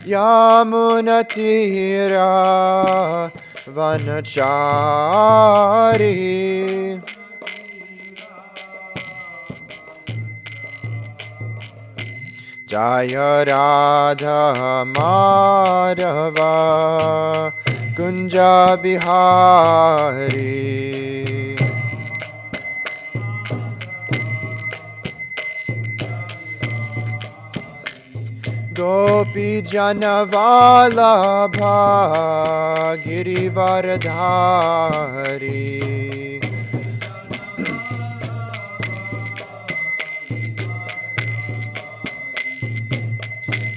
Yamunatira Vanachari Jaya Radha Madhava Kunja Bihari Gopi Janavalabha Girivardhari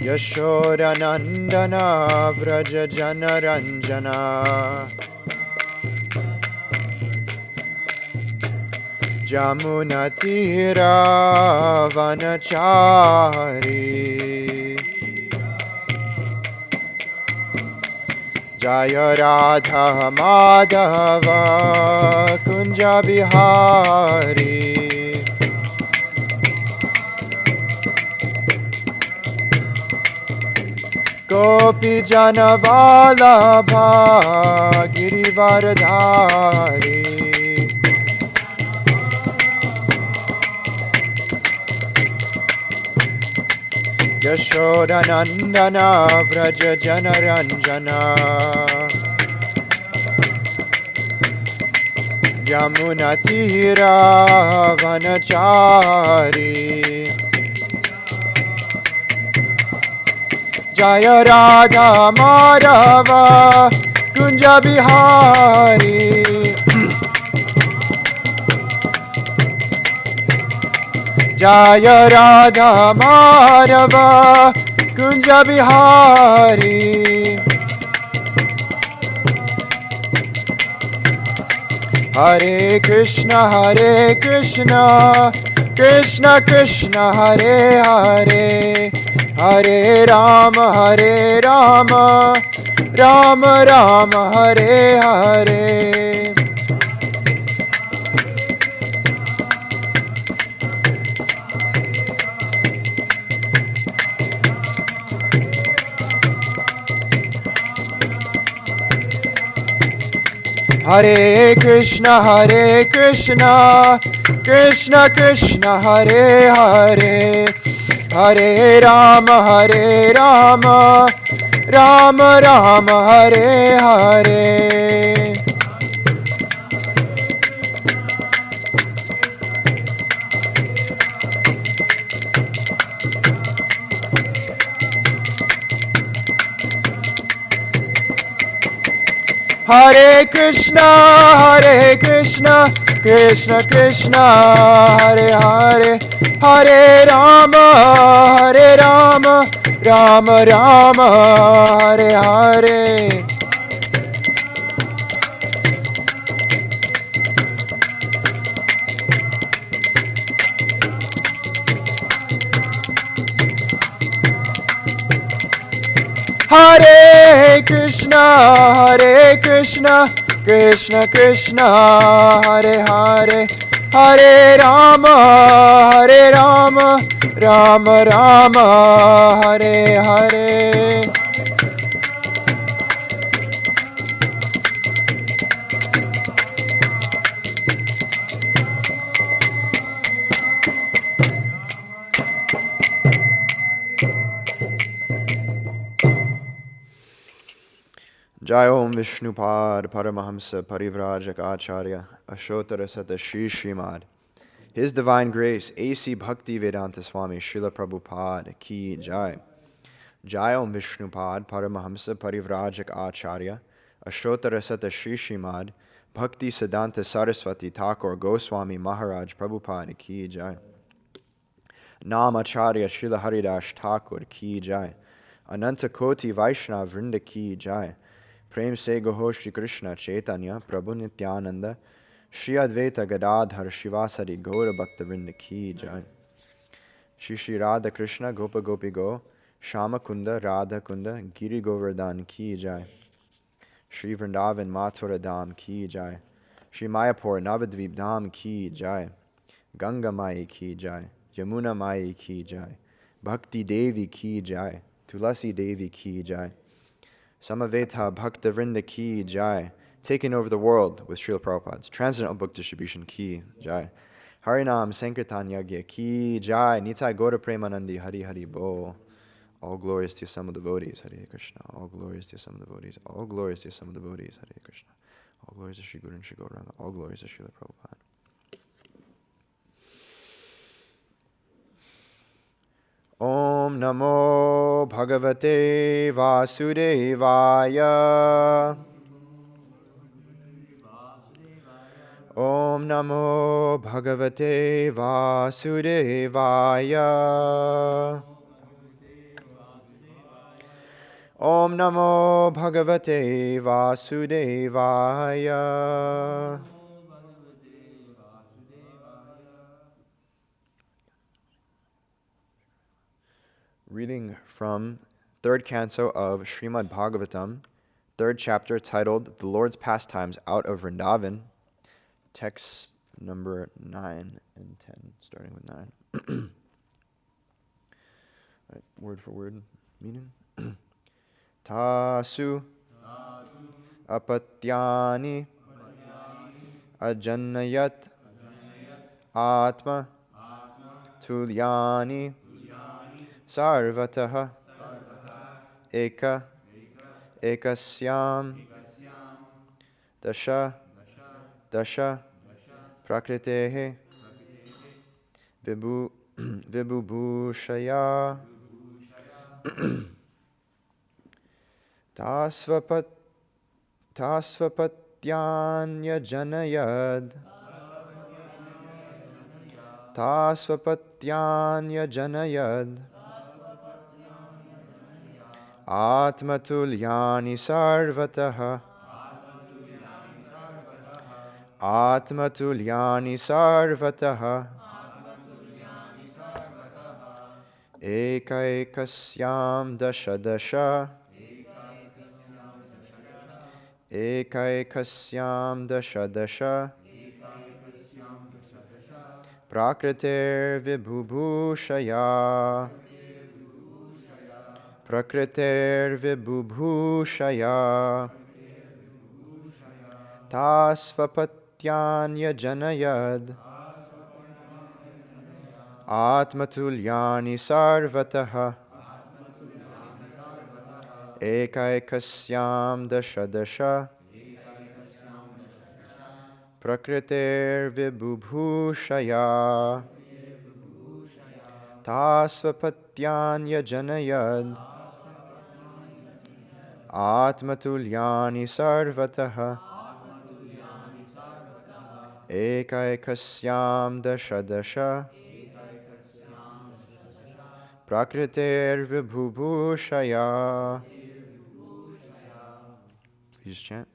Yashodanandana Vraja Janaranjana Jamunatira Vanachari Jaya Radha Madhava Kunja Bihari Gopi Janavalabha Girivardhari Yashodanandana Vraja Janaranjana Yamunatira Vanachari Jaya Radha Madhava Kunja Bihari Jaya Radha Madhava Kunja Bihari Hare Krishna Krishna Krishna Hare Hare Hare Rama Rama Rama Hare Hare Hare Krishna Krishna Krishna Hare Hare Hare Rama Rama Rama Hare Hare Hare Krishna Krishna Krishna Hare Hare Hare Rama Rama Rama Hare Hare Hare Krishna Krishna Krishna Hare Hare Hare Rama Rama Rama Hare Hare Jai Om Vishnupad Paramahamsa Parivrajak Acharya Ashotara Sata Shri Srimad His Divine Grace A.C. Bhakti Vedanta Swami Srila Prabhupada Ki Jai Jai Om Vishnupad Paramahamsa Parivrajak Acharya Ashotara Sata Shri Srimad Bhakti Siddhanta Saraswati Thakur Goswami Maharaj Prabhupada Ki Jai Nam Acharya Srila Haridas Thakur Ki Jai. Ananta Koti Vaishnav Vrinda Ki Jai. Prem Se Goho Shri Krishna Chaitanya Prabhu Nityananda Shri Advaita Gadadhar Shivasari Gaura Bhakta Vrinda Ki Jai. Shri Shri Radha Krishna Gopa Gopi Go Shama Kunda Radha Kunda Giri Govardhan Ki Jai. Shri Vrindavan Mathura Dham Ki Jai. Shri Mayapur Navadvip Dham Ki Jai. Ganga Mai Ki Jai. Yamuna Mai Ki Jai. Bhakti Devi Ki Jai. Tulasi Devi Ki Jai. Samaveta Bhakta Vrinda Ki Jai. Taking over the world with Srila Prabhupada's Transcendental Book Distribution Ki Jai. Harinam Sankirtan Yagya Ki Jai. Nitai Gaura Premanandi Hari Hari Bo. All glories to some devotees, Hare Krishna. All glories to some devotees. All glories to some devotees, Hare Krishna. All glories to Sri Guru and Sri Gauranga. All glories to Srila Prabhupada. Om Namo Bhagavate Vasudevaya. Om Namo Bhagavate Vasudevaya. Om Namo Bhagavate Vasudevaya. Reading from third canto of Srimad Bhagavatam, third chapter titled The Lord's Pastimes Out of Vrindavan, text number 9 and 10, starting with 9. Right, word for word meaning. Tasu apatyani ajanayat atma tulyani sarvataha ekasyam dasha prakritehe vibhushaya tasvapatyanya janayad atmatulyani sarvataha ekaikasyam dasha prakriter vibhushaya tasvapatyanya janayad atmatulyani sarvataha ekaikasyam dasha prakriter vibhushaya tasvapatyanya janayad atmatulyani sarvataha ekaikasyam dasha prakriter vibhushaya. Please chant.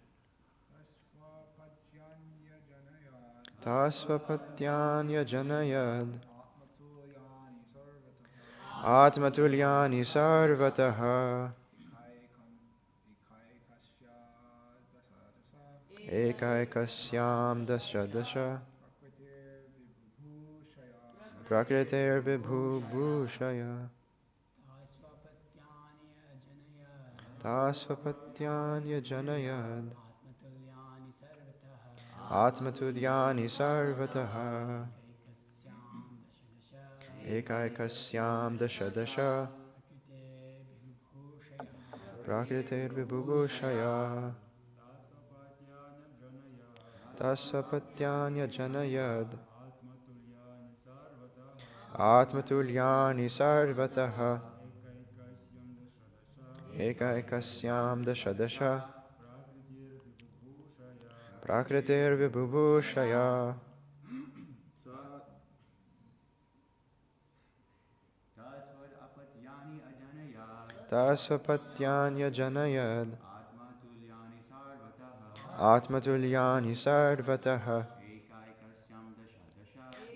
Tasvapatyanya janayad atmatulyani sarvataha ekaikasyam dasha prakriter vibhushaya tasvapatyanya janayad atmatulyani sarvataha ekaikasyam dasha prakriter vibhushaya tasvapatyanya janayad atmatulyani sarvataha ekaikasyam dasha prakriter vibhushaya. tasvapatyanya janayad atmatulyani sarvataha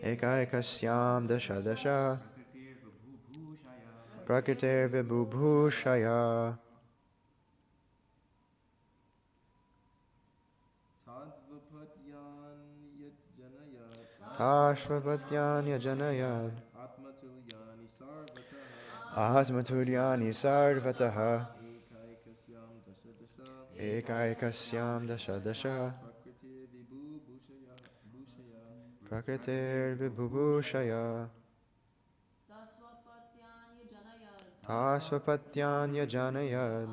ekaikasyam dasha dasha prakritir vibhubhushaya tashvapatyanya janayad atmatulyani sarvataha ekaikasyam dasha dasha prakritir vibhubhushaya tasvapatyanya janayad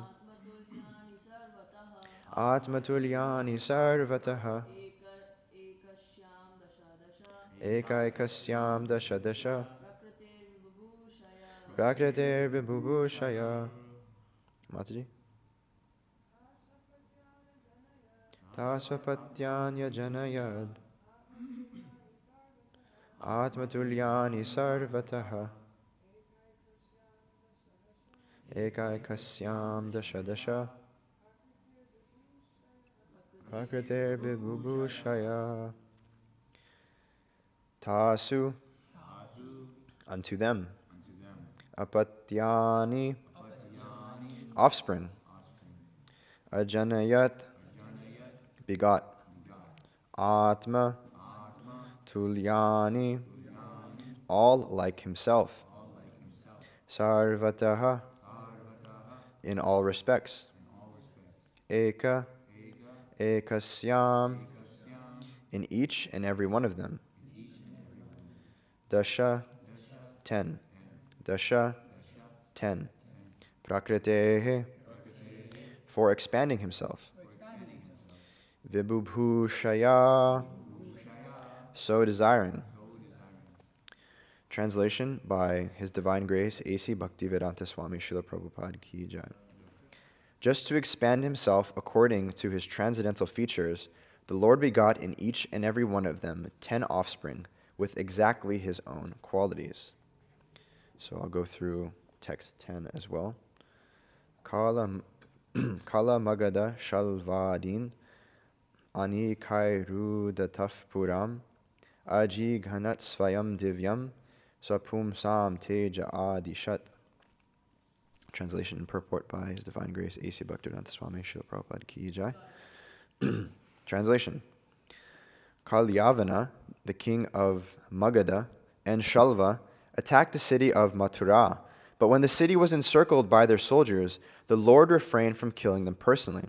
atmatulyani sarvataha ekaikasyam dasha dasha prakritir vibhubhushaya. Mataji. Tasvapatyanya janayad atmatulyani sarvataha ekaikasyam dasha dasha prakritir vibhubhushaya. Tasu, unto them. Apatyani, offspring. Ajanayat, begot. Atma, tulyani, all like himself. Sarvataha, in all respects. Eka, ekasyam, in each and every one of them. Dasha, 10. Dasha, 10. Prakritehe, for expanding himself. Vibhubhushaya, so desiring. Translation by His Divine Grace A.C. Bhaktivedanta Swami Srila Prabhupada Ki Jai. Just to expand himself according to his transcendental features, the Lord begot in each and every one of them 10 offspring with exactly his own qualities. So I'll go through text 10 as well. Kala Magada Shalvadin Ani Kairudataf Puram Aji Ghanat Svayam Divyam Swapum Sam Teja Adishat. Translation and purport by His Divine Grace A.C. Bhaktivedanta Swami Srila Prabhupada Ki Jai. Translation. Kalyavana, the king of Magadha, and Shalva attacked the city of Mathura, but when the city was encircled by their soldiers, the Lord refrained from killing them personally,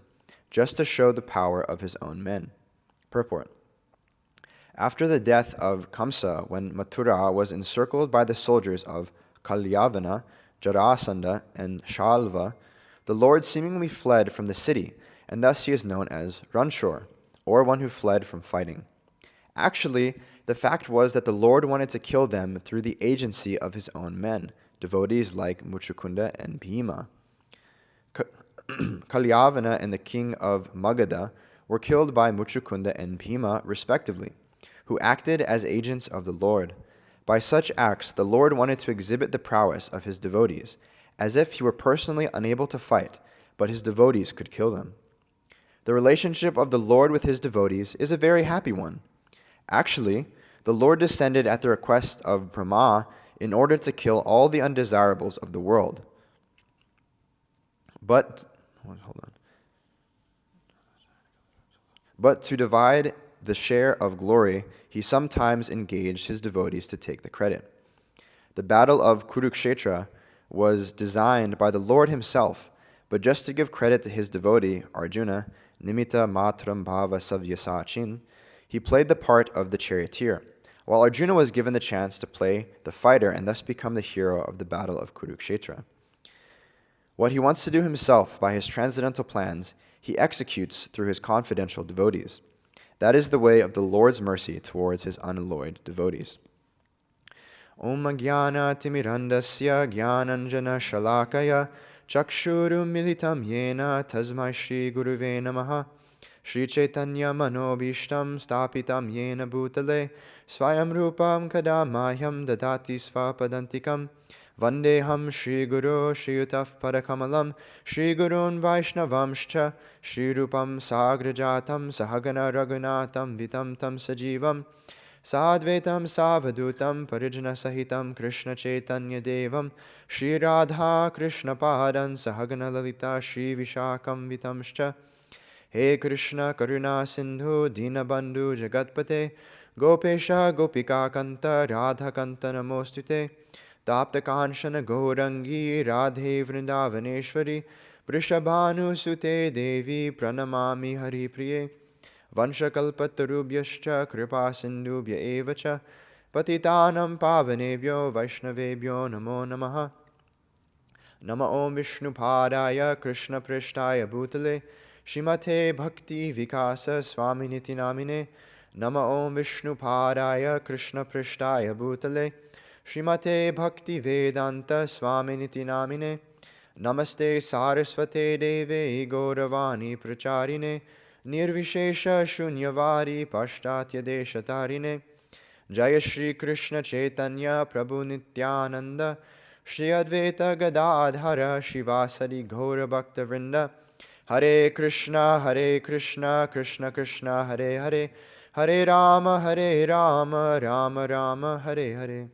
just to show the power of his own men. Purport. After the death of Kamsa, when Mathura was encircled by the soldiers of Kalyavana, Jarasandha, and Shalva, the Lord seemingly fled from the city, and thus he is known as Ranshor, or one who fled from fighting. Actually, the fact was that the Lord wanted to kill them through the agency of his own men, devotees like Muchukunda and Bhima. Kalyavana and the king of Magadha were killed by Muchukunda and Bhima, respectively, who acted as agents of the Lord. By such acts, the Lord wanted to exhibit the prowess of his devotees, as if he were personally unable to fight, but his devotees could kill them. The relationship of the Lord with his devotees is a very happy one. Actually, the Lord descended at the request of Brahma in order to kill all the undesirables of the world. But to divide the share of glory, he sometimes engaged his devotees to take the credit. The battle of Kurukshetra was designed by the Lord himself, but just to give credit to his devotee, Arjuna, Nimitta Matram Bhava Savyasachin, he played the part of the charioteer, while Arjuna was given the chance to play the fighter and thus become the hero of the battle of Kurukshetra. What he wants to do himself by his transcendental plans, he executes through his confidential devotees. That is the way of the Lord's mercy towards his unalloyed devotees. Om Jnana Timirandasya Jnananjana Shalakaya Chakshuru Militam Yena Tasmai Shri Guruve Namaha Shri Chaitanya Manobishtam Stapitam Yena Bhutale Svayam Rupam Kadamahyam Dadati Svapadantikam Vandeham Shri Guru Shri Utaf Padakamalam Shri Gurun Vaishnavamscha Shri Rupam Sagrajatam Sahagana Raghunatam Vitam Tam Sajivam Sadvetam Savadutam Parijana Sahitam Krishna Chaitanya Devam Shri Radha Krishna Padan Sahagana Lalita Shri Vishakam Vitamscha He Krishna Karuna Sindhu Dinabandhu Jagatpate Gopesha Gopika Kanta Radha Kanta Namostute Tapta Kanshana Gaurangi Radhe Vrindavaneshwari Vrishabhanu Sute Devi Pranamami Hari Priye Vanshakalpatarubhyascha Kripa Sindhubhya Evacha Patitanam Pavanebhyo Vaishnavebhyo Namo Namaha Nama Om Vishnu Padaya Krishna Prishtaya Bhutale Shrimate Bhakti Vikasa Swaminiti Namine Nama Om Vishnu Padaya Krishna Prishtaya Bhutale Shrimate Bhakti Vedanta Swaminiti Namine Namaste Saraswate Deve Gauravani Pracharine Nirvishesha Shunyavari Pashtatya Deshatarine Jaya Shri Krishna Chaitanya Prabhu Nityananda Shri Advaita Gadadhara Shivasadi Gaura Bhakta Vrinda Hare Krishna Krishna Krishna Hare Hare Hare Rama Rama Rama Hare Hare.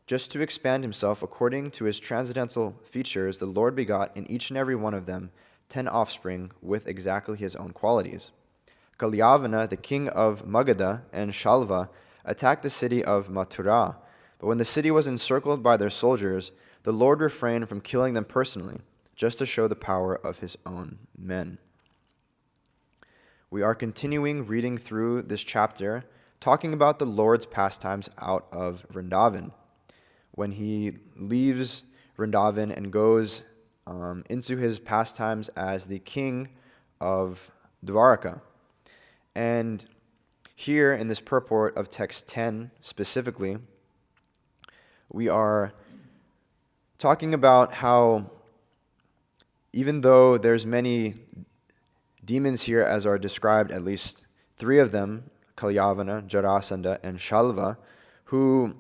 Just to expand himself according to his transcendental features, the Lord begot in each and every one of them 10 offspring with exactly his own qualities. Kalyavana, the king of Magadha, and Shalva attacked the city of Mathura, but when the city was encircled by their soldiers, the Lord refrained from killing them personally, just to show the power of his own men. We are continuing reading through this chapter, talking about the Lord's pastimes out of Vrindavan, when he leaves Vrindavan and goes into his pastimes as the king of Dvaraka. And here in this purport of text 10 specifically, we are talking about how even though there's many demons here as are described, at least 3 of them, Kalyavana, Jarasandha, and Shalva, who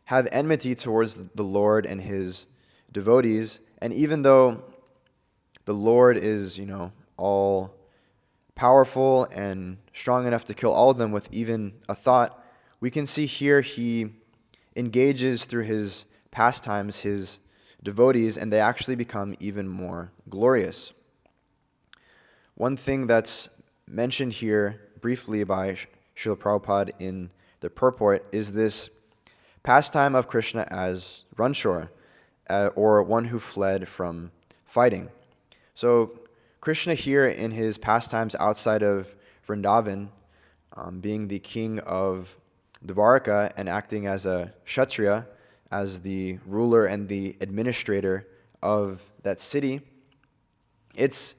have enmity towards the Lord and his devotees, and even though the Lord is, all powerful and strong enough to kill all of them with even a thought, we can see here he engages through his pastimes his devotees, and they actually become even more glorious. One thing that's mentioned here briefly by Srila Prabhupada in the purport is this pastime of Krishna as Ranchor, or one who fled from fighting. So Krishna here in his pastimes outside of Vrindavan, being the king of Dvaraka and acting as a Kshatriya, as the ruler and the administrator of that city, it's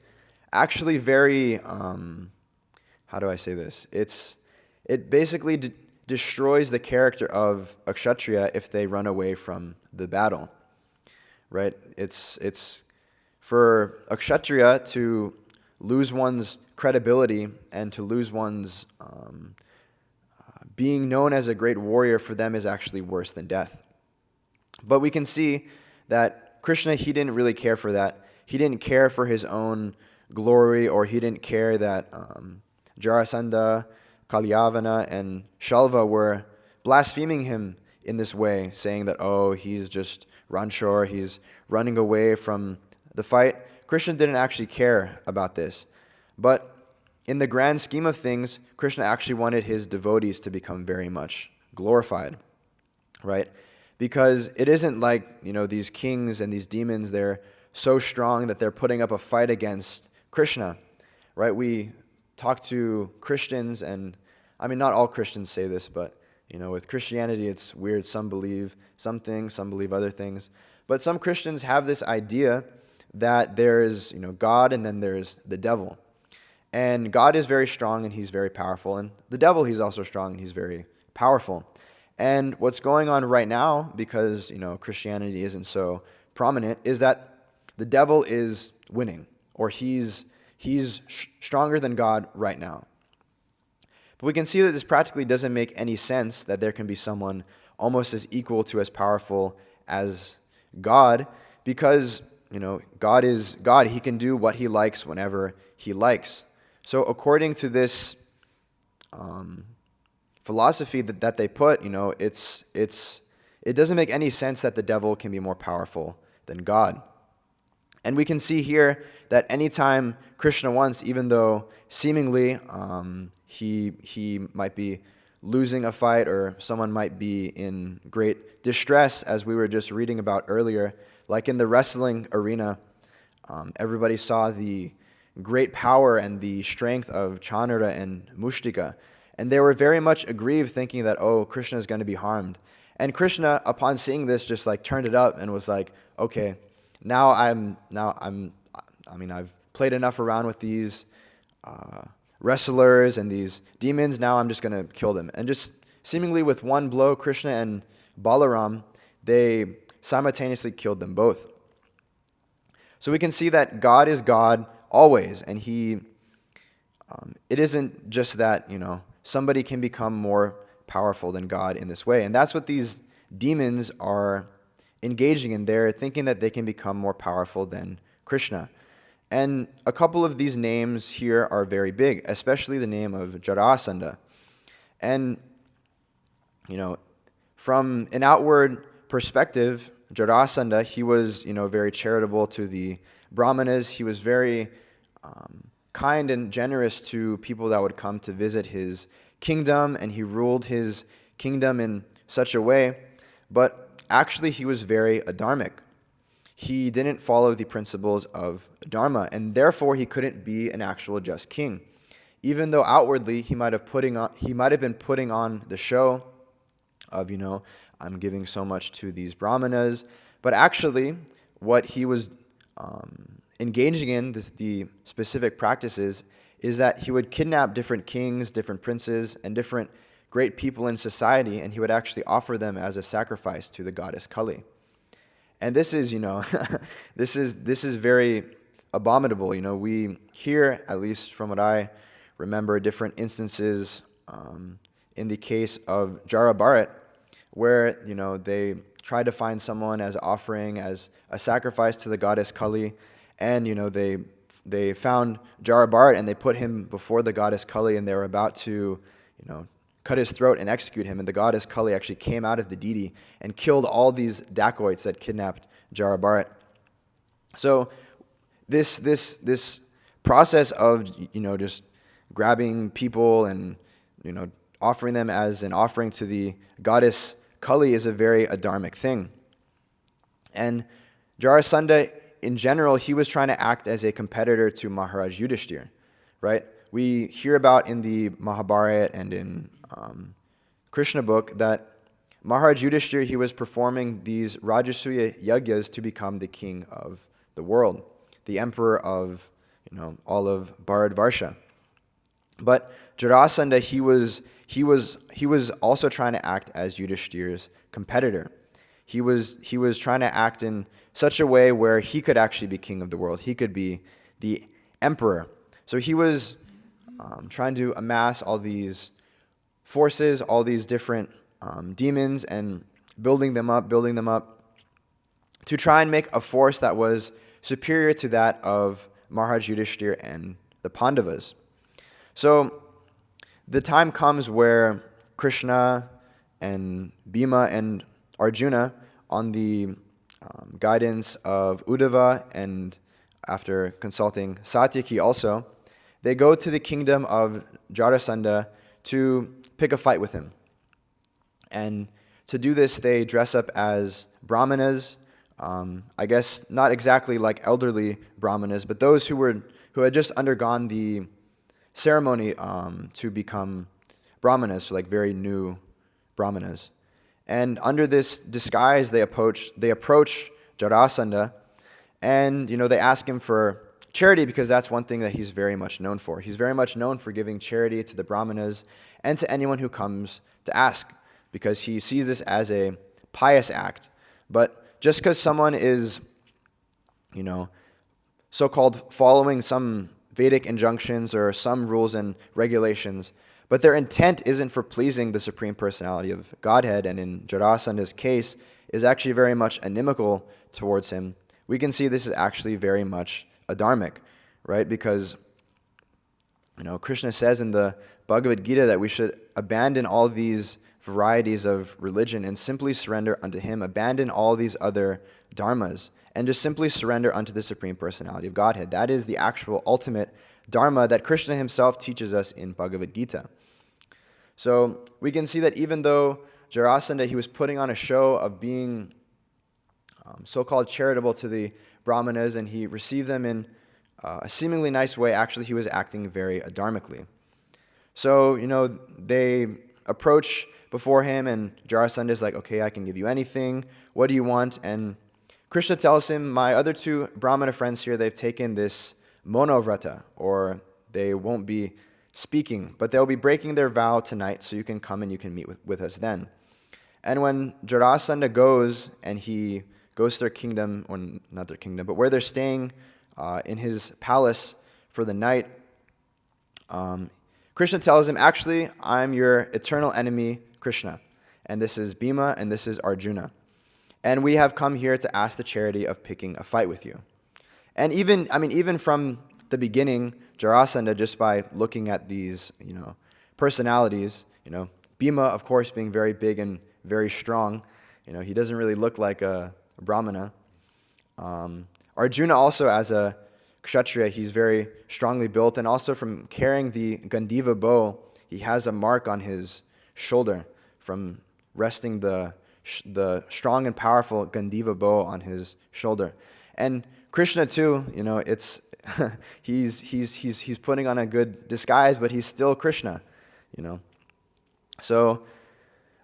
actually very, how do I say this? It basically destroys the character of a Kshatriya if they run away from the battle, right? It's for a Kshatriya to lose one's credibility and to lose one's being known as a great warrior, for them is actually worse than death. But we can see that Krishna, he didn't really care for that. He didn't care for his own glory, or he didn't care that Jarasandha, Kalyavana, and Shalva were blaspheming him in this way, saying that, he's just Ranchor, he's running away from the fight. Krishna didn't actually care about this. But in the grand scheme of things, Krishna actually wanted his devotees to become very much glorified, right? Because it isn't like, these kings and these demons, they're so strong that they're putting up a fight against Krishna, right? We talk to Christians, and not all Christians say this, but with Christianity it's weird. Some believe some things, some believe other things. But some Christians have this idea that there is, God, and then there's the devil. And God is very strong and he's very powerful, and the devil, he's also strong and he's very powerful. And what's going on right now, because Christianity isn't so prominent, is that the devil is winning, or he's stronger than God right now. But we can see that this practically doesn't make any sense, that there can be someone almost as equal to as powerful as God, because, God is God. He can do what he likes whenever he likes. So according to this philosophy that they put, it doesn't make any sense that the devil can be more powerful than God. And we can see here that anytime Krishna wants, even though seemingly he might be losing a fight, or someone might be in great distress, as we were just reading about earlier, like in the wrestling arena, everybody saw the great power and the strength of Chanura and Mushtika, and they were very much aggrieved, thinking that, oh, Krishna is going to be harmed. And Krishna, upon seeing this, just like turned it up and was like, okay, I've played enough around with these wrestlers and these demons. Now I'm just going to kill them. And just seemingly with one blow, Krishna and Balaram, they simultaneously killed them both. So we can see that God is God always, and it isn't just that, somebody can become more powerful than God in this way. And that's what these demons are engaging in. They're thinking that they can become more powerful than Krishna. And a couple of these names here are very big, especially the name of Jarasandha. And, from an outward perspective, Jarasandha, he was, very charitable to the Brahmanas. He was very kind and generous to people that would come to visit his kingdom, and he ruled his kingdom in such a way. But actually, he was very adharmic. He didn't follow the principles of Dharma, and therefore he couldn't be an actual just king. Even though outwardly he might have been putting on the show of, I'm giving so much to these Brahmanas, but actually what he was engaging in, the specific practices, is that he would kidnap different kings, different princes, and different great people in society, and he would actually offer them as a sacrifice to the goddess Kali. And this is, this is very abominable. We hear, at least from what I remember, different instances in the case of Jara Bharat, where, they tried to find someone as offering, as a sacrifice to the goddess Kali, and, they found Jara Bharat and they put him before the goddess Kali, and they were about to, cut his throat and execute him. And the goddess Kali actually came out of the deity and killed all these dacoits that kidnapped Jara Bharat. So this process of, just grabbing people and, offering them as an offering to the goddess Kali is a very adharmic thing. And Jarasandha, in general, he was trying to act as a competitor to Maharaj Yudhishthir, right? We hear about in the Mahabharata and in Krishna book that Maharaj Yudhishthir, he was performing these Rajasuya yagyas to become the king of the world, the emperor of, all of Bharatvarsha. But Jarasandha, he was also trying to act as Yudhishthir's competitor. He was trying to act in such a way where he could actually be king of the world. He could be the emperor. So he was trying to amass all these forces, all these different demons, and building them up to try and make a force that was superior to that of Maharaj Yudhishthir and the Pandavas. So the time comes where Krishna and Bhima and Arjuna, on the guidance of Uddhava and after consulting Satyaki also, they go to the kingdom of Jarasandha to pick a fight with him. And to do this, they dress up as brahmanas, I guess not exactly like elderly brahmanas, but those who had just undergone the ceremony to become brahmanas, so like very new brahmanas. And under this disguise, they approach Jarasandha, and they ask him for charity, because that's one thing that he's very much known for. He's very much known for giving charity to the brahmanas and to anyone who comes to ask, because he sees this as a pious act. But just because someone is, so-called following some Vedic injunctions or some rules and regulations, But their intent isn't for pleasing the Supreme Personality of Godhead, and in Jarasanda's case is actually very much inimical towards him. We can see this is actually very much adharmic, right? Because Krishna says in the Bhagavad Gita that we should abandon all these varieties of religion and simply surrender unto him, abandon all these other dharmas, and just simply surrender unto the Supreme Personality of Godhead. That is the actual ultimate dharma that Krishna himself teaches us in Bhagavad Gita. So we can see that even though Jarasandha, he was putting on a show of being so-called charitable to the Brahmanas, and he received them in a seemingly nice way, actually he was acting very adharmically. So, they approach before him, and Jarasandha is like, okay, I can give you anything. What do you want? And Krishna tells him, my other two Brahmana friends here, they've taken this monovrata, or they won't be speaking, but they'll be breaking their vow tonight, so you can come and you can meet with us then. And when Jarasandha goes, and he goes to their kingdom, or not their kingdom, but where they're staying in his palace for the night, Krishna tells him, actually, I'm your eternal enemy, Krishna, and this is Bhima, and this is Arjuna. And we have come here to ask the charity of picking a fight with you. And even from the beginning, Jarasandha, just by looking at these, personalities, Bhima, of course, being very big and very strong, he doesn't really look like a Brahmana. Arjuna also, as a Kshatriya, he's very strongly built, and also from carrying the Gandiva bow, he has a mark on his shoulder from resting the strong and powerful Gandiva bow on his shoulder. And Krishna too, it's he's putting on a good disguise, but he's still Krishna, So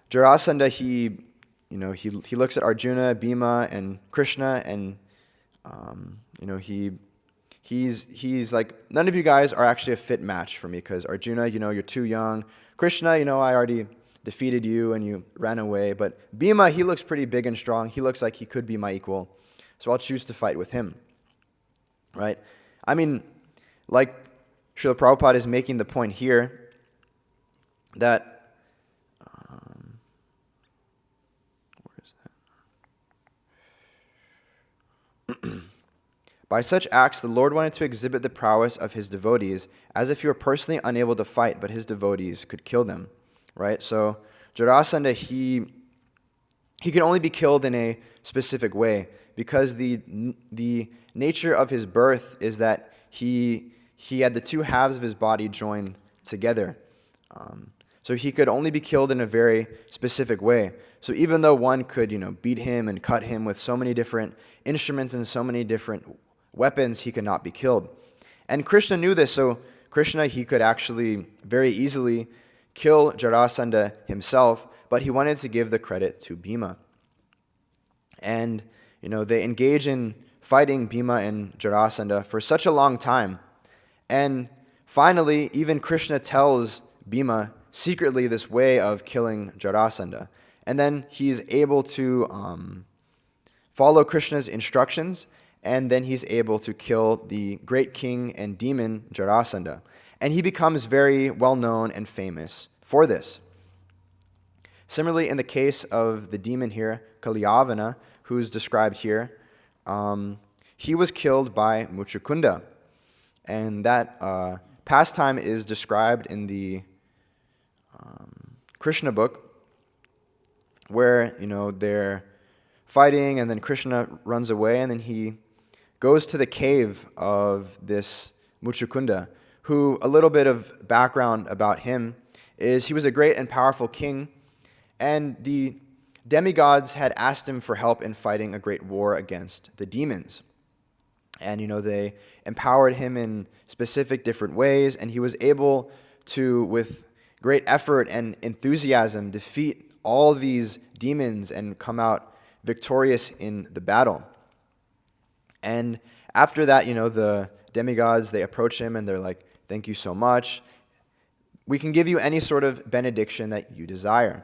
Jarasandha, he looks at Arjuna, Bhima, and Krishna, and he's like, none of you guys are actually a fit match for me, because Arjuna, you're too young. Krishna, I already defeated you and you ran away. But Bhima, he looks pretty big and strong. He looks like he could be my equal. So I'll choose to fight with him. Right? Like Srila Prabhupada is making the point here that by such acts, the Lord wanted to exhibit the prowess of his devotees as if he were personally unable to fight, but his devotees could kill them, right? So Jarasandha, he can only be killed in a specific way, because the nature of his birth is that he had the two halves of his body joined together. So he could only be killed in a very specific way. So even though one could, beat him and cut him with so many different instruments and so many different weapons, he could not be killed. And Krishna knew this, so Krishna, he could actually very easily kill Jarasandha himself, but he wanted to give the credit to Bhima. And, they engage in fighting Bhima and Jarasandha for such a long time. And finally, even Krishna tells Bhima secretly this way of killing Jarasandha. And then he's able to follow Krishna's instructions, and then he's able to kill the great king and demon Jarasandha. And he becomes very well known and famous for this. Similarly, in the case of the demon here, Kaliyavana, who's described here, he was killed by Muchukunda. And that pastime is described in the Krishna book, where, they're fighting, and then Krishna runs away, and then he goes to the cave of this Muchukunda, who, a little bit of background about him, is he was a great and powerful king, and the demigods had asked him for help in fighting a great war against the demons. And, they empowered him in specific different ways, and he was able to, with great effort and enthusiasm, defeat all these demons and come out victorious in the battle. And after that, the demigods, they approach him and they're like, thank you so much. We can give you any sort of benediction that you desire.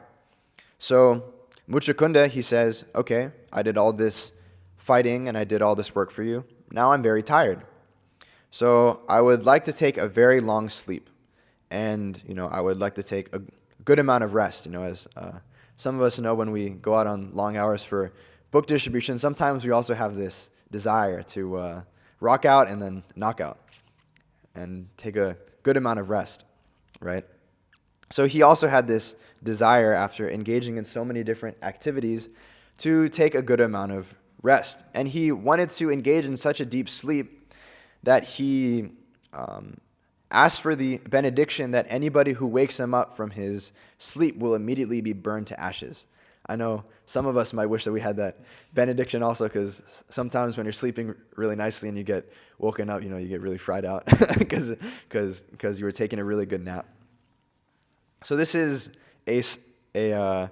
So Muchukunda, he says, okay, I did all this fighting and I did all this work for you. Now I'm very tired. So I would like to take a very long sleep. and I would like to take a good amount of rest. As some of us know, when we go out on long hours for book distribution, sometimes we also have this desire to rock out and then knock out and take a good amount of rest, right? So he also had this desire, after engaging in so many different activities, to take a good amount of rest. And he wanted to engage in such a deep sleep that he asked for the benediction that anybody who wakes him up from his sleep will immediately be burned to ashes. I know some of us might wish that we had that benediction also, because sometimes when you're sleeping really nicely and you get woken up, you get really fried out because you were taking a really good nap. So this is a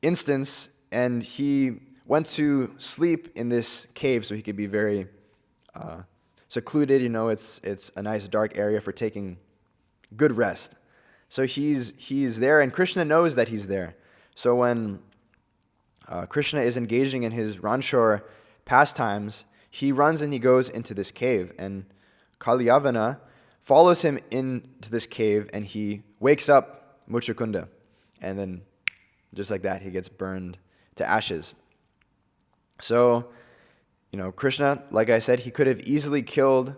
instance, and he went to sleep in this cave so he could be very secluded. It's a nice dark area for taking good rest. So he's there, and Krishna knows that he's there. So when Krishna is engaging in his Ranchor pastimes, he runs and he goes into this cave, and Kalyavana follows him into this cave, and he wakes up Muchukunda, and then just like that, he gets burned to ashes. So, Krishna, like I said, he could have easily killed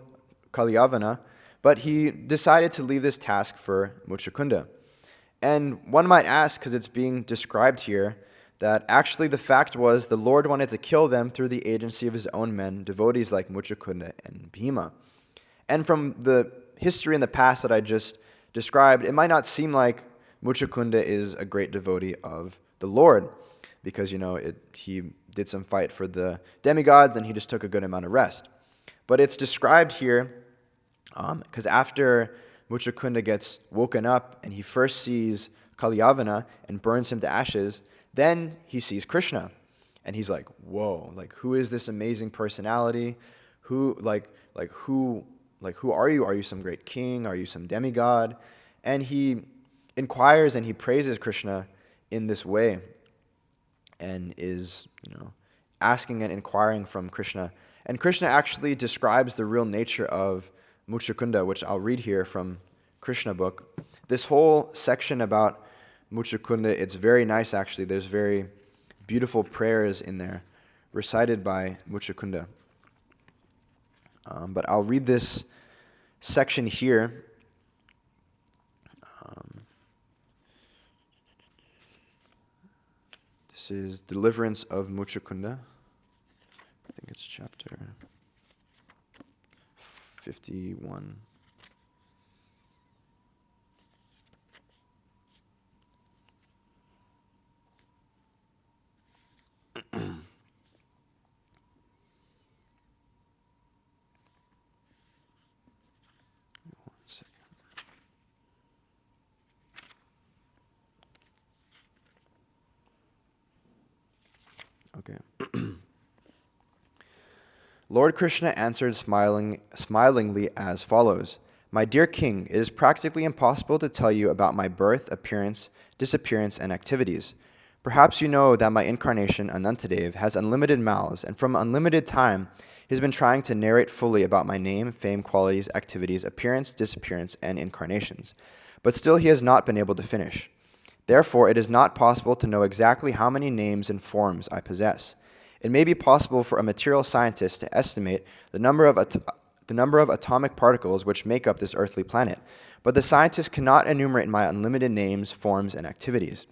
Kalyavana, but he decided to leave this task for Muchukunda. And one might ask, because it's being described here, that actually the fact was the Lord wanted to kill them through the agency of his own men, devotees like Muchukunda and Bhima. And from the history in the past that I just described, it might not seem like Muchukunda is a great devotee of the Lord, because, he did some fight for the demigods and he just took a good amount of rest. But it's described here because after Muchukunda gets woken up and he first sees Kalyavana and burns him to ashes, then he sees Krishna. And he's like, whoa, who is this amazing personality? Who are you? Are you some great king? Are you some demigod? And he inquires and he praises Krishna in this way, and is, asking and inquiring from Krishna. And Krishna actually describes the real nature of Muchukunda, which I'll read here from Krishna book. This whole section about Muchukunda, it's very nice actually. There's very beautiful prayers in there recited by Muchukunda. But I'll read this section here. This is Deliverance of Muchukunda. I think it's chapter 51. Okay. Lord Krishna answered smilingly as follows. My dear king, it is practically impossible to tell you about my birth, appearance, disappearance, and activities. Perhaps you know that my incarnation, Anantadev, has unlimited mouths, and from unlimited time he has been trying to narrate fully about my name, fame, qualities, activities, appearance, disappearance, and incarnations. But still he has not been able to finish. Therefore, it is not possible to know exactly how many names and forms I possess. It may be possible for a material scientist to estimate the number of atomic particles which make up this earthly planet, but the scientist cannot enumerate my unlimited names, forms, and activities.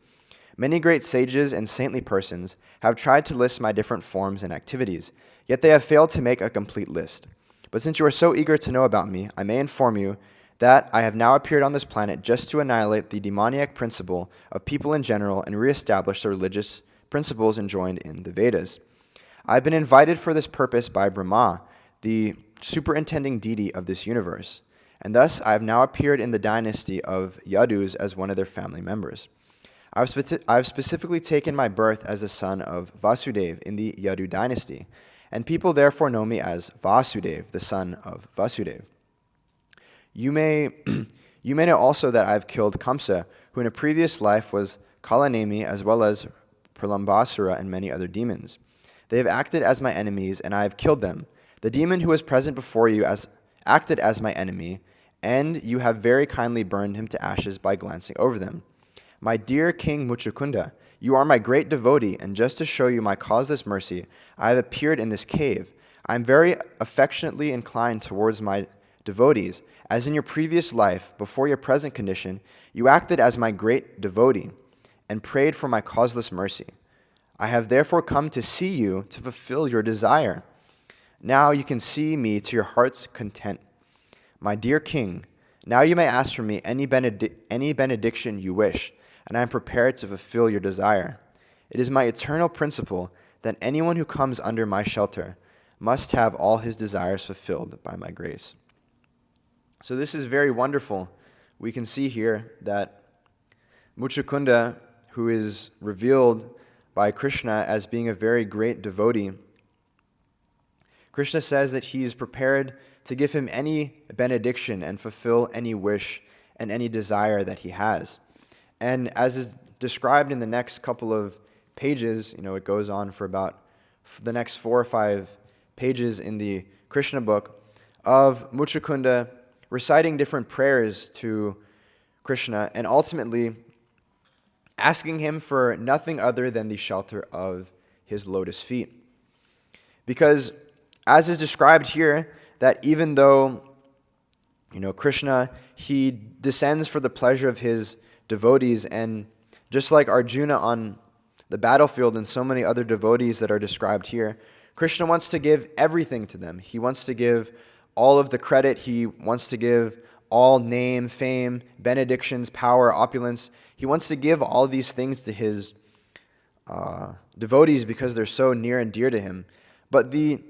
Many great sages and saintly persons have tried to list my different forms and activities, yet they have failed to make a complete list. But since you are so eager to know about me, I may inform you that I have now appeared on this planet just to annihilate the demoniac principle of people in general and reestablish the religious principles enjoined in the Vedas. I have been invited for this purpose by Brahma, the superintending deity of this universe, and thus I have now appeared in the dynasty of Yadus as one of their family members. I have specifically taken my birth as the son of Vasudev in the Yadu dynasty, and people therefore know me as Vasudev, the son of Vasudev. You may know also that I have killed Kamsa, who in a previous life was Kalanemi, as well as Pralambasura and many other demons. They have acted as my enemies, and I have killed them. The demon who was present before you acted as my enemy, and you have very kindly burned him to ashes by glancing over them. My dear King Muchukunda, you are my great devotee, and just to show you my causeless mercy, I have appeared in this cave. I am very affectionately inclined towards my devotees, as in your previous life, before your present condition, you acted as my great devotee and prayed for my causeless mercy. I have therefore come to see you to fulfill your desire. Now you can see me to your heart's content. My dear King, now you may ask from me any benediction you wish, and I am prepared to fulfill your desire. It is my eternal principle that anyone who comes under my shelter must have all his desires fulfilled by my grace. So this is very wonderful. We can see here that Muchukunda, who is revealed by Krishna as being a very great devotee, Krishna says that he is prepared to give him any benediction and fulfill any wish and any desire that he has. And as is described in the next couple of pages, it goes on for about the next 4 or 5 pages in the Krishna book of Muchukunda reciting different prayers to Krishna and ultimately asking him for nothing other than the shelter of his lotus feet. Because as is described here, that even though, Krishna, he descends for the pleasure of his devotees, and just like Arjuna on the battlefield and so many other devotees that are described here, Krishna wants to give everything to them. He wants to give all of the credit. He wants to give all name, fame, benedictions, power, opulence. He wants to give all these things to his devotees because they're so near and dear to him. But the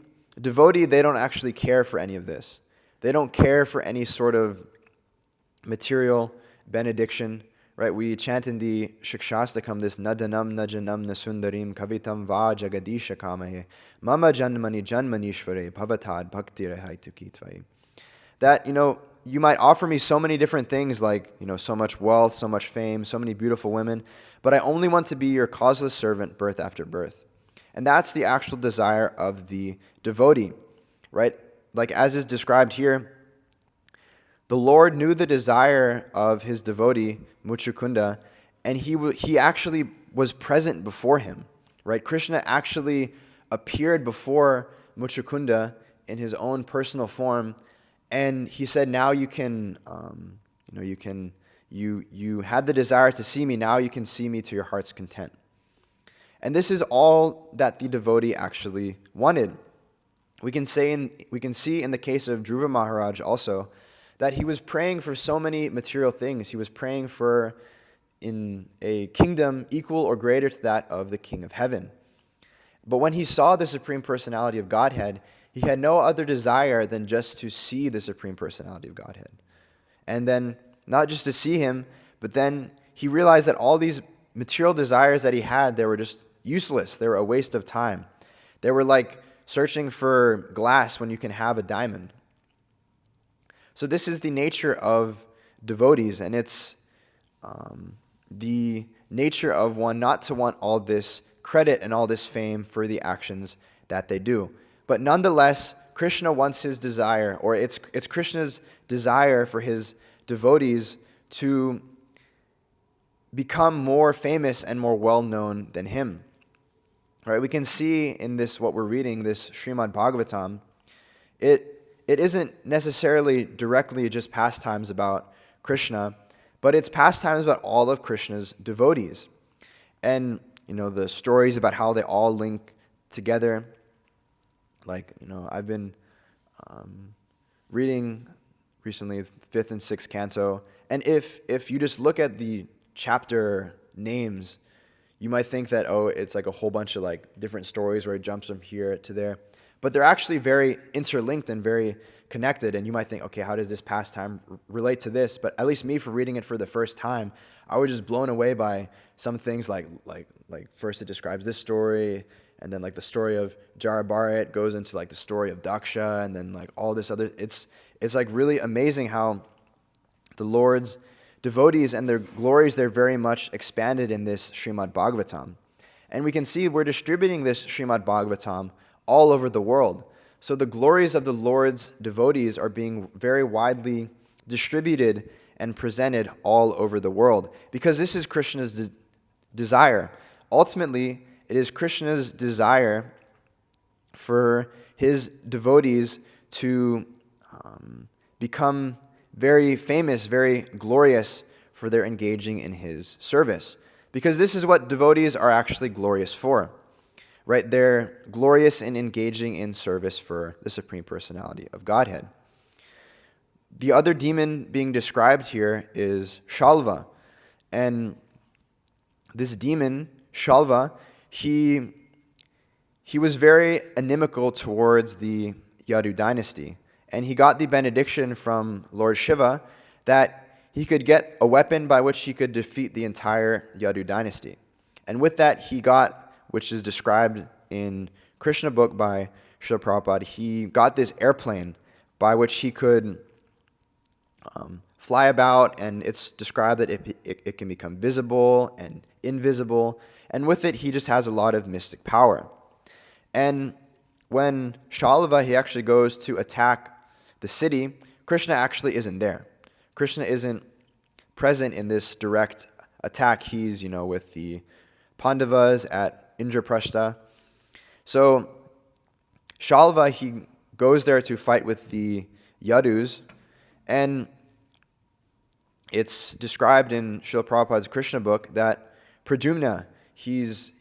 devotee, they don't actually care for any of this. They don't care for any sort of material benediction, right? We chant in the Shikshastakam this Nadanam Najanam Nasundarim Kavitam Va Jagadisha Kamahe Mama Janmani Janmanishvare Bhavatad Bhakti Rehaitu Tvai. That, you might offer me so many different things like, so much wealth, so much fame, so many beautiful women, but I only want to be your causeless servant birth after birth. And that's the actual desire of the devotee, right? Like as is described here, the Lord knew the desire of his devotee, Muchukunda, and he actually was present before him, right? Krishna actually appeared before Muchukunda in his own personal form, and he said, now you can, you had the desire to see me, now you can see me to your heart's content. And this is all that the devotee actually wanted. We can see in the case of Dhruva Maharaj also that he was praying for so many material things. He was praying for in a kingdom equal or greater to that of the King of Heaven. But when he saw the Supreme Personality of Godhead, he had no other desire than just to see the Supreme Personality of Godhead. And then not just to see him, but then he realized that all these material desires that he had, they were just useless. They were a waste of time. They were like searching for glass when you can have a diamond. So this is the nature of devotees, and it's the nature of one not to want all this credit and all this fame for the actions that they do. But nonetheless, Krishna wants his desire, or it's Krishna's desire for his devotees to become more famous and more well-known than him. Right? We can see in this, what we're reading, this Srimad Bhagavatam, it isn't necessarily directly just pastimes about Krishna, but it's pastimes about all of Krishna's devotees. And, the stories about how they all link together. Like, I've been reading recently 5th and 6th canto, and if you just look at the chapter names, you might think that, it's like a whole bunch of like different stories where it jumps from here to there. But they're actually very interlinked and very connected, and you might think, okay, how does this pastime relate to this? But at least me, for reading it for the first time, I was just blown away by some things like first it describes this story, and then like the story of Jarabharat goes into like the story of Daksha, and then like all this other, it's like really amazing how the Lord's devotees and their glories, they're very much expanded in this Srimad Bhagavatam. And we can see we're distributing this Srimad Bhagavatam all over the world. So the glories of the Lord's devotees are being very widely distributed and presented all over the world, because this is Krishna's desire. Ultimately, it is Krishna's desire for his devotees to become very famous, very glorious for their engaging in his service. Because this is what devotees are actually glorious for, right? They're glorious in engaging in service for the Supreme Personality of Godhead. The other demon being described here is Shalva. And this demon, Shalva, he was very inimical towards the Yadu dynasty. And he got the benediction from Lord Shiva that he could get a weapon by which he could defeat the entire Yadu dynasty. And with that, he got, which is described in Krishna book by Srila Prabhupada, he got this airplane by which he could fly about, and it's described that it can become visible and invisible, and with it, he just has a lot of mystic power. And when Shalva, he actually goes to attack the city, Krishna actually isn't there. Krishna isn't present in this direct attack. He's, with the Pandavas at Indraprastha. So Shalva, he goes there to fight with the Yadus, and it's described in Srila Prabhupada's Krishna book that Pradyumna, he's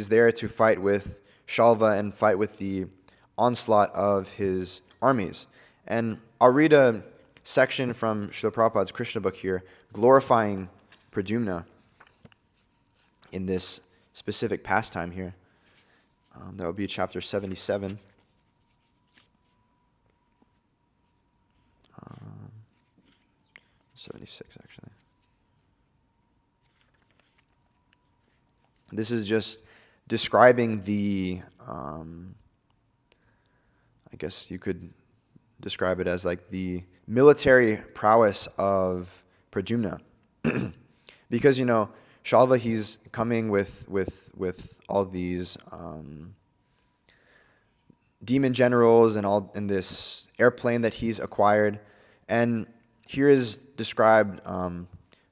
there to fight with Shalva and fight with the onslaught of his armies. And I'll read a section from Srila Prabhupada's Krishna book here, glorifying Pradyumna in this specific pastime here. That would be chapter 77. 76, actually. This is just describing the, I guess you could describe it as like the military prowess of Pradyumna. Because, Shalva, he's coming with all these demon generals and all in this airplane that he's acquired. And here is described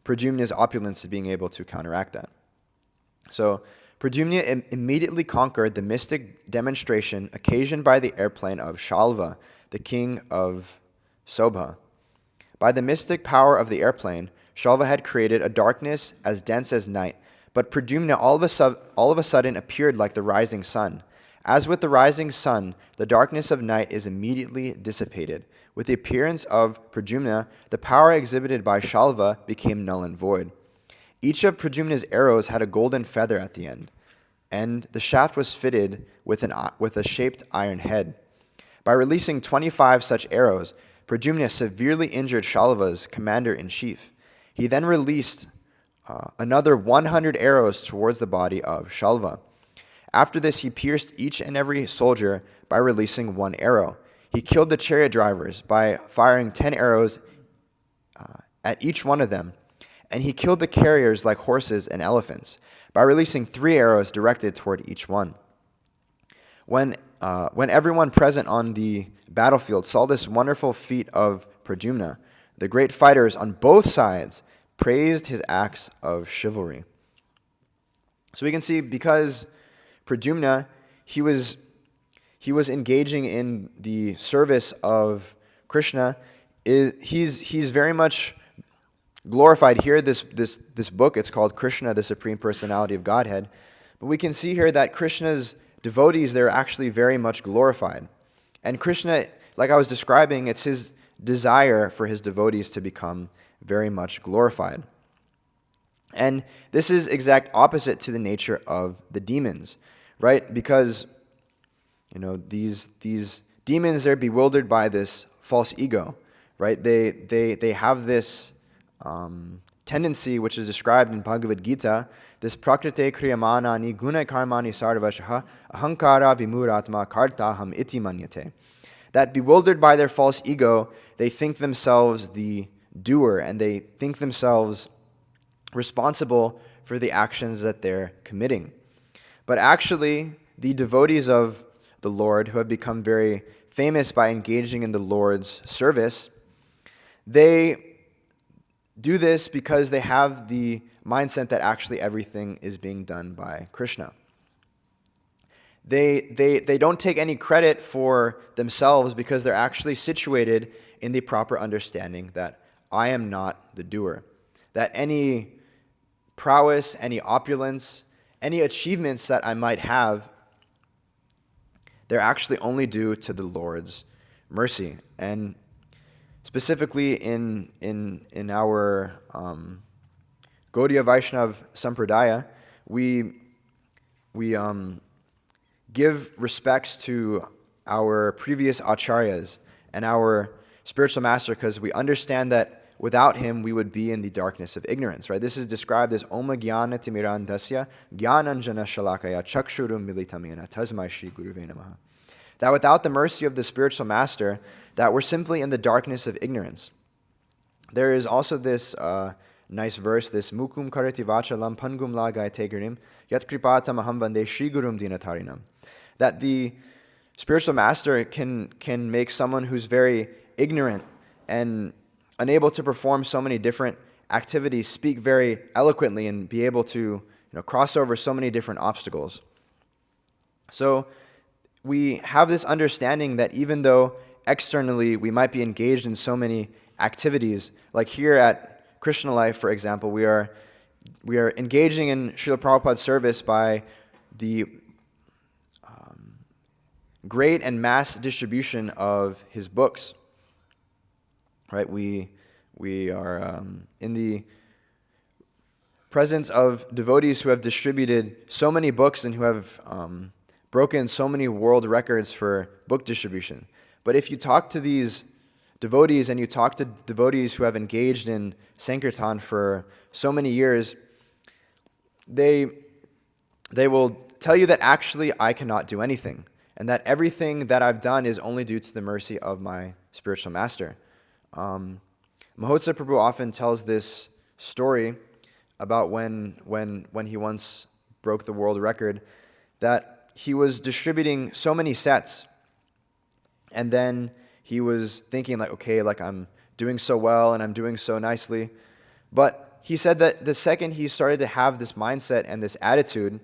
Pradyumna's opulence of being able to counteract that. So Pradyumna immediately conquered the mystic demonstration occasioned by the airplane of Shalva, the king of Sobha. By the mystic power of the airplane, Shalva had created a darkness as dense as night, but Pradyumna all of a sudden appeared like the rising sun. As with the rising sun, the darkness of night is immediately dissipated. With the appearance of Pradyumna, the power exhibited by Shalva became null and void. Each of Pradyumna's arrows had a golden feather at the end, and the shaft was fitted with a shaped iron head. By releasing 25 such arrows, Pradyumna severely injured Shalva's commander-in-chief. He then released another 100 arrows towards the body of Shalva. After this, he pierced each and every soldier by releasing one arrow. He killed the chariot drivers by firing 10 arrows at each one of them, and he killed the carriers like horses and elephants by releasing 3 arrows directed toward each one. When everyone present on the battlefield saw this wonderful feat of Pradyumna, the great fighters on both sides praised his acts of chivalry. So we can see, because Pradyumna, he was engaging in the service of Krishna, he's very much glorified here. This book, it's called Krishna, the Supreme Personality of Godhead. But we can see here that Krishna's devotees, they're actually very much glorified. And Krishna, like I was describing, it's his desire for his devotees to become very much glorified. And this is exact opposite to the nature of the demons, right? Because, these demons, they're bewildered by this false ego, right? They have this tendency, which is described in Bhagavad Gita, this prakrite kriyamanani guna karmani sarvashaha ahankara vimuratma kartaham iti manyate. That bewildered by their false ego, they think themselves the doer, and they think themselves responsible for the actions that they're committing. But actually, the devotees of the Lord, who have become very famous by engaging in the Lord's service, They do this because they have the mindset that actually everything is being done by Krishna. They don't take any credit for themselves because they're actually situated in the proper understanding that I am not the doer. That any prowess, any opulence, any achievements that I might have, they're actually only due to the Lord's mercy. And specifically in our Gaudiya Vaishnav Sampradaya, we give respects to our previous acharyas and our spiritual master because we understand that without him we would be in the darkness of ignorance. Right? This is described as Oma Jnana Timirandasya Jnananjana Shalakaya Chakshurum Militamena Tasmai Shri Guruve Namaha. That without the mercy of the spiritual master, that we're simply in the darkness of ignorance. There is also this nice verse, this Mukum Karati Vachalam Pangum Lagai Tegrinim Yat Kripatam Aham Vande Shri Gurum Dinatarinam. That the spiritual master can make someone who's very ignorant and unable to perform so many different activities speak very eloquently and be able to cross over so many different obstacles. So we have this understanding that even though externally we might be engaged in so many activities, like here at Krishna Life, for example, we are engaging in Srila Prabhupada's service by the great and mass distribution of his books. Right? We are in the presence of devotees who have distributed so many books and who have broken so many world records for book distribution. But if you talk to these devotees and you talk to devotees who have engaged in Sankirtan for so many years, they will tell you that actually I cannot do anything, and that everything that I've done is only due to the mercy of my spiritual master. Mahotsa Prabhu often tells this story about when he once broke the world record, that he was distributing so many sets, and then he was thinking I'm doing so well and I'm doing so nicely. But he said that the second he started to have this mindset and this attitude,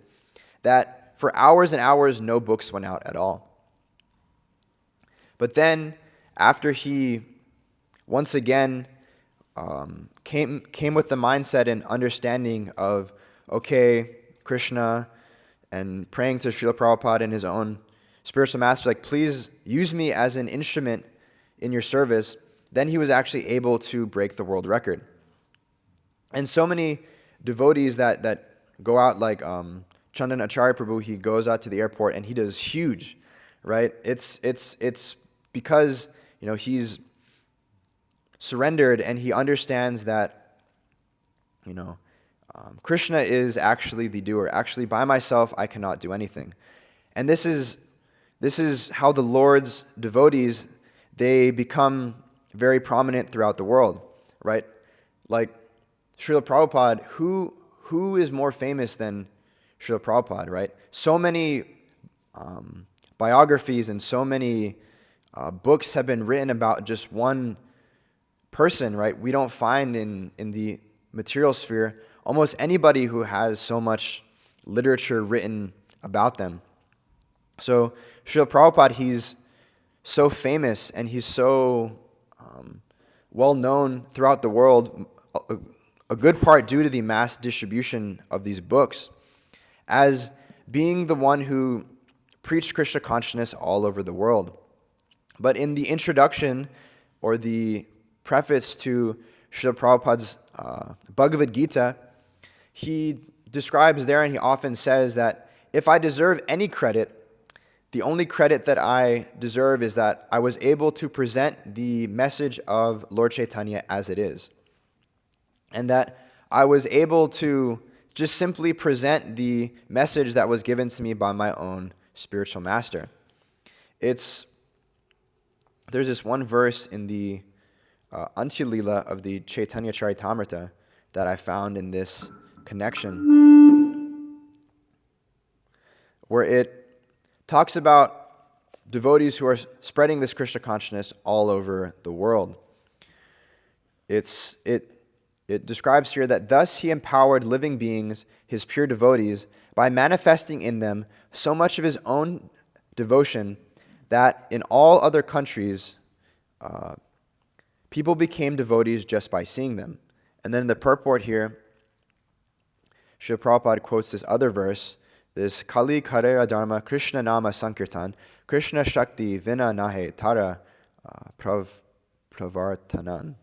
that for hours and hours no books went out at all. But then after he once again came with the mindset and understanding of, okay, Krishna, and praying to Srila Prabhupada and his own spiritual master, please use me as an instrument in your service, then he was actually able to break the world record. And so many devotees that go out, like Chandan Acharya Prabhu, he goes out to the airport and he does huge, right? It's because he's surrendered and he understands that Krishna is actually the doer. Actually, by myself I cannot do anything. And this is how the Lord's devotees, they become very prominent throughout the world, right? Like Srila Prabhupada, who is more famous than Srila Prabhupada, right? So many biographies and so many books have been written about just one person, right? We don't find in the material sphere almost anybody who has so much literature written about them. So Srila Prabhupada, he's so famous and he's so well known throughout the world, a good part due to the mass distribution of these books, as being the one who preached Krishna consciousness all over the world. But in the introduction or the preface to Srila Prabhupada's Bhagavad Gita, he describes there, and he often says that if I deserve any credit, the only credit that I deserve is that I was able to present the message of Lord Chaitanya as it is. And that I was able to just simply present the message that was given to me by my own spiritual master. There's this one verse in the Antya Lila of the Chaitanya Charitamrita that I found in this connection, where it talks about devotees who are spreading this Krishna consciousness all over the world. it describes here that thus he empowered living beings, his pure devotees, by manifesting in them so much of his own devotion that in all other countries, people became devotees just by seeing them. And then in the purport here, Srila Prabhupada quotes this other verse, this Kali Karera Dharma Krishna Nama Sankirtan, Krishna Shakti Vina Nahe Tara Pravartanan.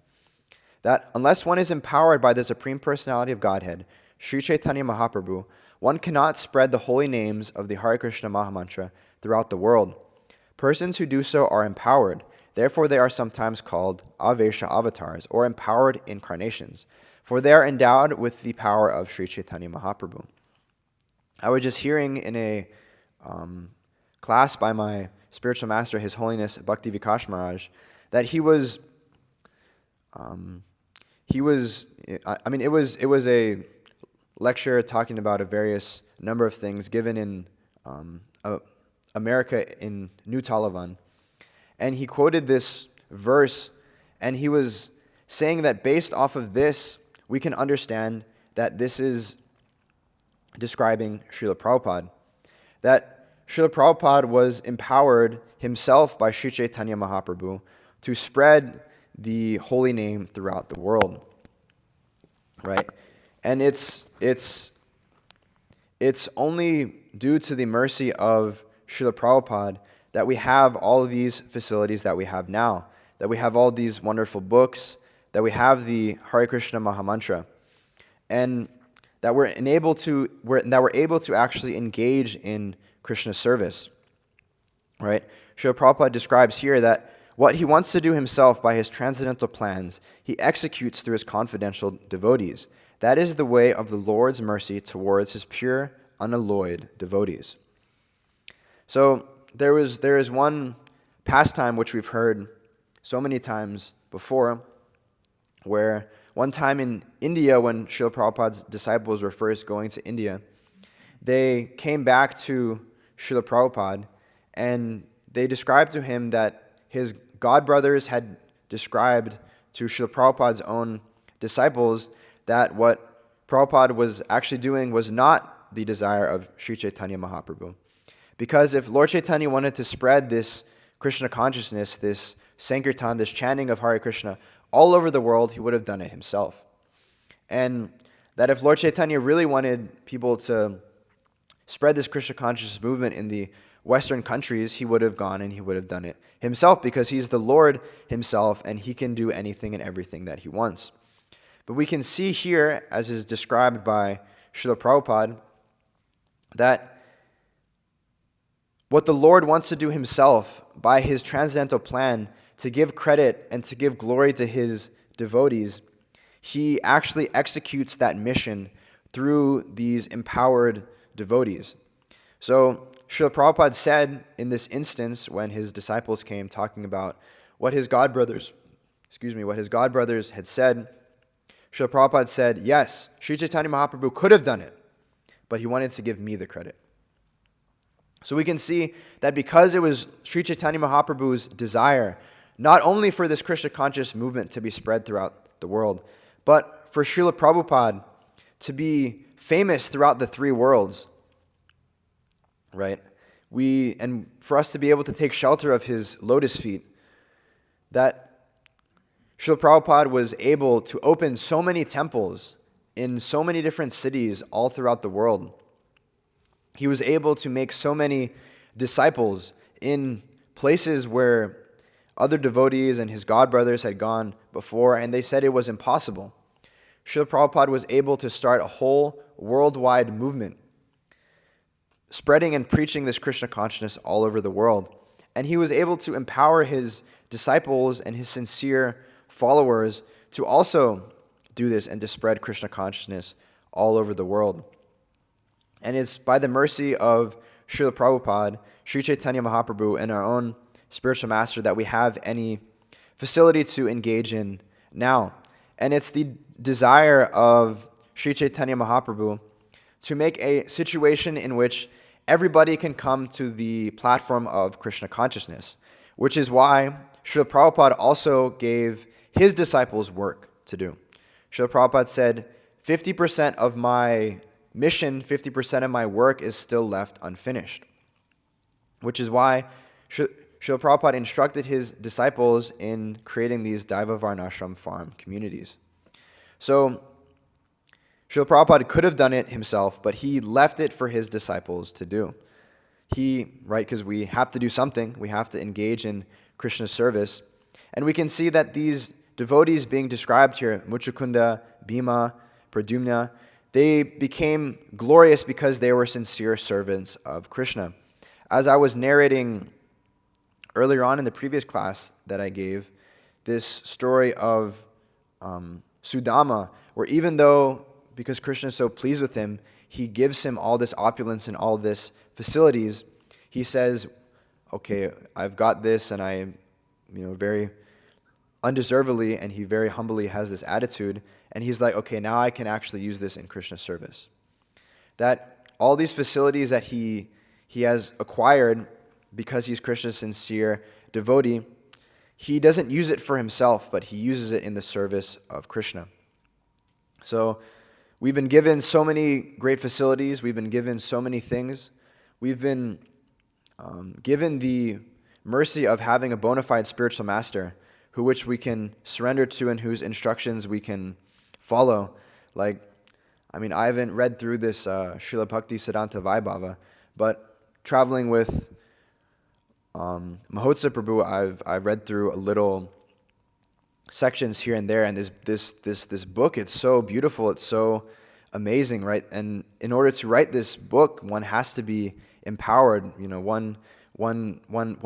That unless one is empowered by the Supreme Personality of Godhead, Sri Chaitanya Mahaprabhu, one cannot spread the holy names of the Hare Krishna Mahamantra throughout the world. Persons who do so are empowered. Therefore, they are sometimes called Avesha avatars, or empowered incarnations, for they are endowed with the power of Sri Chaitanya Mahaprabhu. I was just hearing in a class by my spiritual master, His Holiness Bhakti Vikash Maharaj, that it was a lecture talking about a various number of things given in America in New Talavan. And he quoted this verse, and he was saying that based off of this, we can understand that this is describing Srila Prabhupada. That Srila Prabhupada was empowered himself by Sri Chaitanya Mahaprabhu to spread the holy name throughout the world. Right? And it's only due to the mercy of Srila Prabhupada that we have all of these facilities that we have now, that we have all these wonderful books, that we have the Hare Krishna Mahamantra, and that we're able to actually engage in Krishna service. Right? Srila Prabhupada describes here that what he wants to do himself by his transcendental plans, he executes through his confidential devotees. That is the way of the Lord's mercy towards his pure, unalloyed devotees. So there is one pastime which we've heard so many times before, where one time in India, when Srila Prabhupada's disciples were first going to India, they came back to Srila Prabhupada and they described to him that his godbrothers had described to Srila Prabhupada's own disciples that what Prabhupada was actually doing was not the desire of Sri Chaitanya Mahaprabhu. Because if Lord Chaitanya wanted to spread this Krishna consciousness, this Sankirtan, this chanting of Hare Krishna all over the world, he would have done it himself. And that if Lord Chaitanya really wanted people to spread this Krishna consciousness movement in the Western countries, he would have gone and he would have done it himself, because he's the Lord himself and he can do anything and everything that he wants. But we can see here, as is described by Srila Prabhupada, that what the Lord wants to do himself by his transcendental plan to give credit and to give glory to his devotees, he actually executes that mission through these empowered devotees. So Srila Prabhupada said in this instance, when his disciples came talking about what his godbrothers had said, Srila Prabhupada said, yes, Sri Chaitanya Mahaprabhu could have done it, but he wanted to give me the credit. So we can see that because it was Sri Chaitanya Mahaprabhu's desire, not only for this Krishna conscious movement to be spread throughout the world, but for Srila Prabhupada to be famous throughout the three worlds, right? And for us to be able to take shelter of his lotus feet, that Srila Prabhupada was able to open so many temples in so many different cities all throughout the world. He was able to make so many disciples in places where other devotees and his godbrothers had gone before, and they said it was impossible. Srila Prabhupada was able to start a whole worldwide movement, spreading and preaching this Krishna consciousness all over the world. And he was able to empower his disciples and his sincere followers to also do this and to spread Krishna consciousness all over the world. And it's by the mercy of Srila Prabhupada, Sri Chaitanya Mahaprabhu, and our own spiritual master that we have any facility to engage in now. And it's the desire of Sri Chaitanya Mahaprabhu to make a situation in which everybody can come to the platform of Krishna consciousness, which is why Srila Prabhupada also gave his disciples work. to do. Srila Prabhupada said, 50% of my mission, 50% of my work is still left unfinished. Which is why Srila Prabhupada instructed his disciples in creating these Daiva Varnashram farm communities. So, Srila Prabhupada could have done it himself, but he left it for his disciples to do. Because we have to do something, we have to engage in Krishna's service. And we can see that these devotees being described here, Muchukunda, Bhima, Pradyumna, they became glorious because they were sincere servants of Krishna. As I was narrating earlier on in the previous class that I gave, this story of Sudama, where even though, because Krishna is so pleased with him, he gives him all this opulence and all this facilities, he says, okay, I've got this, and I, very undeservedly, and he very humbly has this attitude, and he's like, okay, now I can actually use this in Krishna's service. That all these facilities that he has acquired because he's Krishna's sincere devotee, he doesn't use it for himself, but he uses it in the service of Krishna. So we've been given so many great facilities, we've been given so many things, we've been given the mercy of having a bona fide spiritual master which we can surrender to and whose instructions we can follow. I haven't read through this Srila Bhakti Siddhanta Vaibhava, but traveling with Mahotsa Prabhu, I've read through a little sections here and there, and this book, it's so beautiful, it's so amazing, right? And in order to write this book, one has to be empowered. One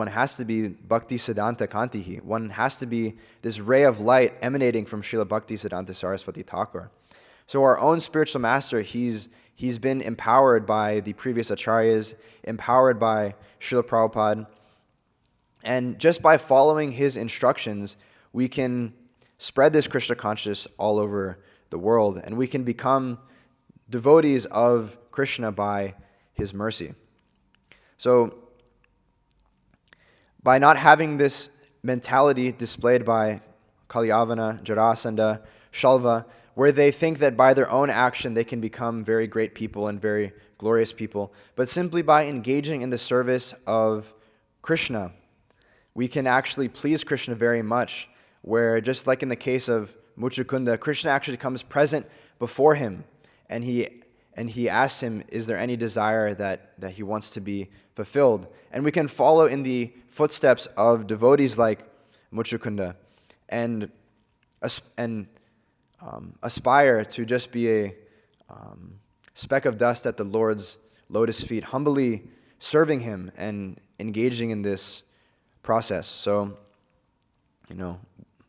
has to be Bhakti Siddhanta Kantihi. One has to be this ray of light emanating from Srila Bhakti Siddhanta Saraswati Thakur. So our own spiritual master, he's been empowered by the previous acharyas, empowered by Srila Prabhupada, and just by following his instructions, we can spread this Krishna consciousness all over the world, and we can become devotees of Krishna by his mercy. So, by not having this mentality displayed by Kalyavana, Jarasandha, Shalva, where they think that by their own action they can become very great people and very glorious people, but simply by engaging in the service of Krishna, we can actually please Krishna very much, where just like in the case of Muchukunda, Krishna actually comes present before him, and he asks him, is there any desire that he wants to be fulfilled? And we can follow in the footsteps of devotees like Muchukunda and aspire to just be a speck of dust at the Lord's lotus feet, humbly serving him and engaging in this process. So,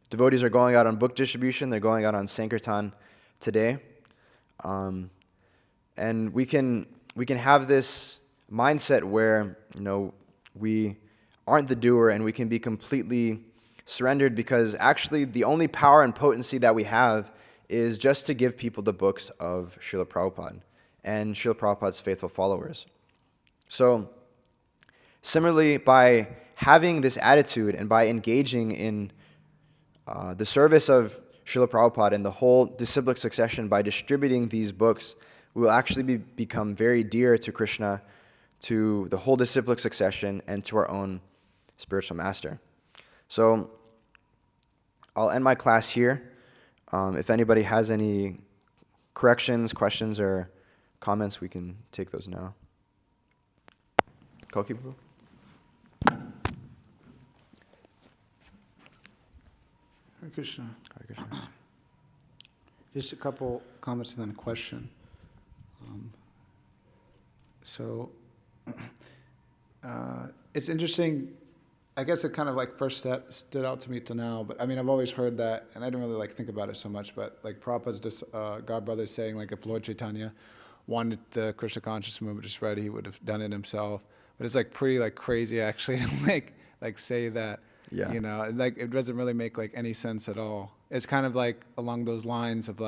devotees are going out on book distribution, they're going out on Sankirtan today. And we can have this mindset where, we aren't the doer and we can be completely surrendered, because actually the only power and potency that we have is just to give people the books of Srila Prabhupada and Srila Prabhupada's faithful followers. So, similarly, by having this attitude and by engaging in the service of Srila Prabhupada and the whole disciplic succession, by distributing these books, we will actually become very dear to Krishna, to the whole disciplic succession, and to our own spiritual master. So I'll end my class here. If anybody has any corrections, questions, or comments, we can take those now. Koki Prabhu? Hare Krishna. Hare Krishna. Just a couple comments and then a question. It's interesting. I guess it kind of first stood out to me till now, but I've always heard that, and I didn't really think about it so much, but Prabhupada's godbrother saying if Lord Chaitanya wanted the Krishna conscious movement to spread, he would have done it himself. But it's pretty crazy actually to say that. Yeah. It doesn't really make any sense at all. It's kind of along those lines of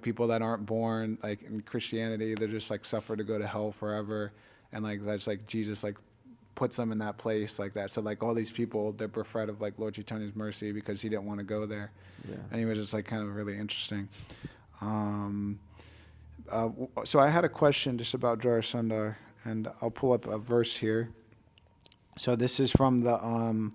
people that aren't born in Christianity, they're just suffer to go to hell forever, and that's Jesus puts them in that place like that. So like all these people, they're bereft of like Lord Chaitanya's mercy because he didn't want to go there. Yeah. And it was just like kind of really interesting. So I had a question just about Jarasandha, and I'll pull up a verse here. So this is from the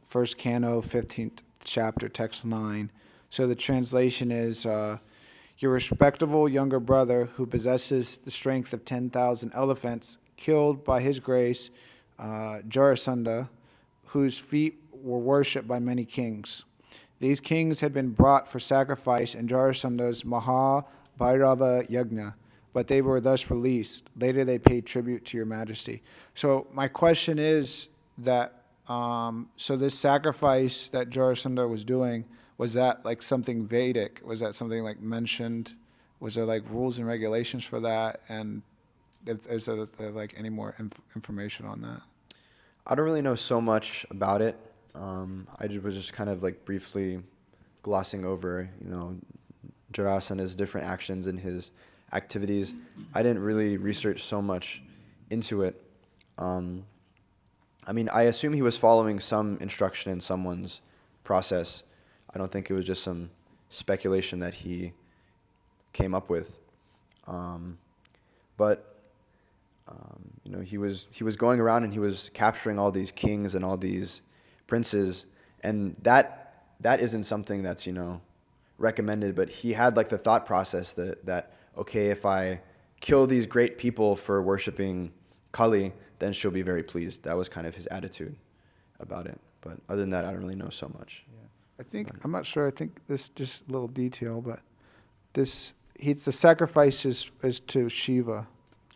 first canto, 15th chapter, text 9. So the translation is, your respectable younger brother who possesses the strength of 10,000 elephants, killed by his grace Jarasandha, whose feet were worshipped by many kings. These kings had been brought for sacrifice in Jarasandha's Maha Bhairava Yagna, but they were thus released. Later they paid tribute to your majesty. So my question is that, so this sacrifice that Jarasandha was doing, was that like something Vedic? Was that something like mentioned? Was there like rules and regulations for that? And is there like any more information on that? I don't really know so much about it. Was just kind of like briefly glossing over, Jarasandha's different actions and his activities. I didn't really research so much into it. I assume he was following some instruction in someone's process. I don't think it was just some speculation that he came up with. He was going around and he was capturing all these kings and all these princes, and that isn't something that's recommended. But he had like the thought process that okay, if I kill these great people for worshiping Kali, then she'll be very pleased. That was kind of his attitude about it. But other than that, I don't really know so much. Yeah. I'm not sure. I think this just a little detail, but the sacrifice is to Shiva.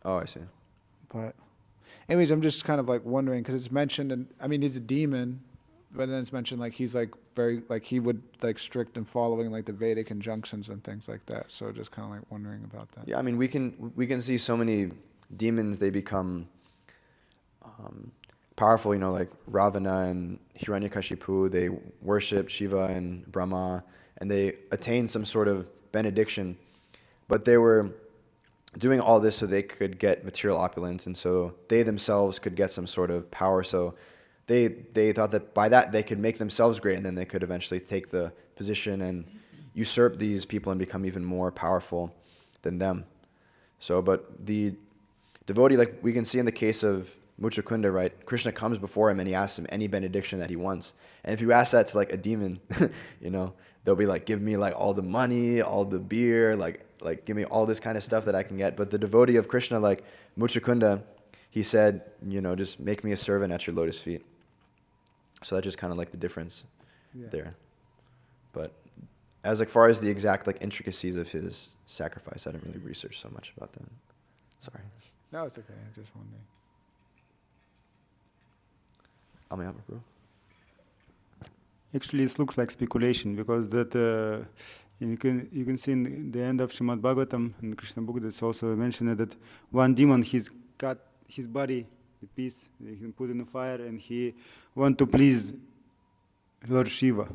Oh, I see. But anyways, I'm just kind of like wondering, because it's mentioned, and he's a demon, but then it's mentioned like he's like very, like he would like strict in following like the Vedic injunctions and things like that. So just kind of like wondering about that. Yeah, we can see so many demons, they become powerful, like Ravana and Hiranyakashipu, they worship Shiva and Brahma, and they attain some sort of benediction. But they were doing all this so they could get material opulence, and so they themselves could get some sort of power. So they thought that by that they could make themselves great, and then they could eventually take the position and usurp these people and become even more powerful than them. So, but the devotee, like we can see in the case of Muchukunda, right? Krishna comes before him and he asks him any benediction that he wants. And if you ask that to like a demon, they'll be like, give me like all the money, all the beer, like give me all this kind of stuff that I can get. But the devotee of Krishna, like Muchukunda, he said, just make me a servant at your lotus feet. So that's just kind of like the difference there. But as far as the exact like intricacies of his sacrifice, I didn't really research so much about that. Sorry. No, it's okay. I'm just wondering. Bro. Actually, it looks like speculation, because that you can see in the end of Srimad Bhagavatam in the Krishna book, that's also mentioned that one demon, he's cut his body, the piece, he can put in the fire, and he want to please Lord Shiva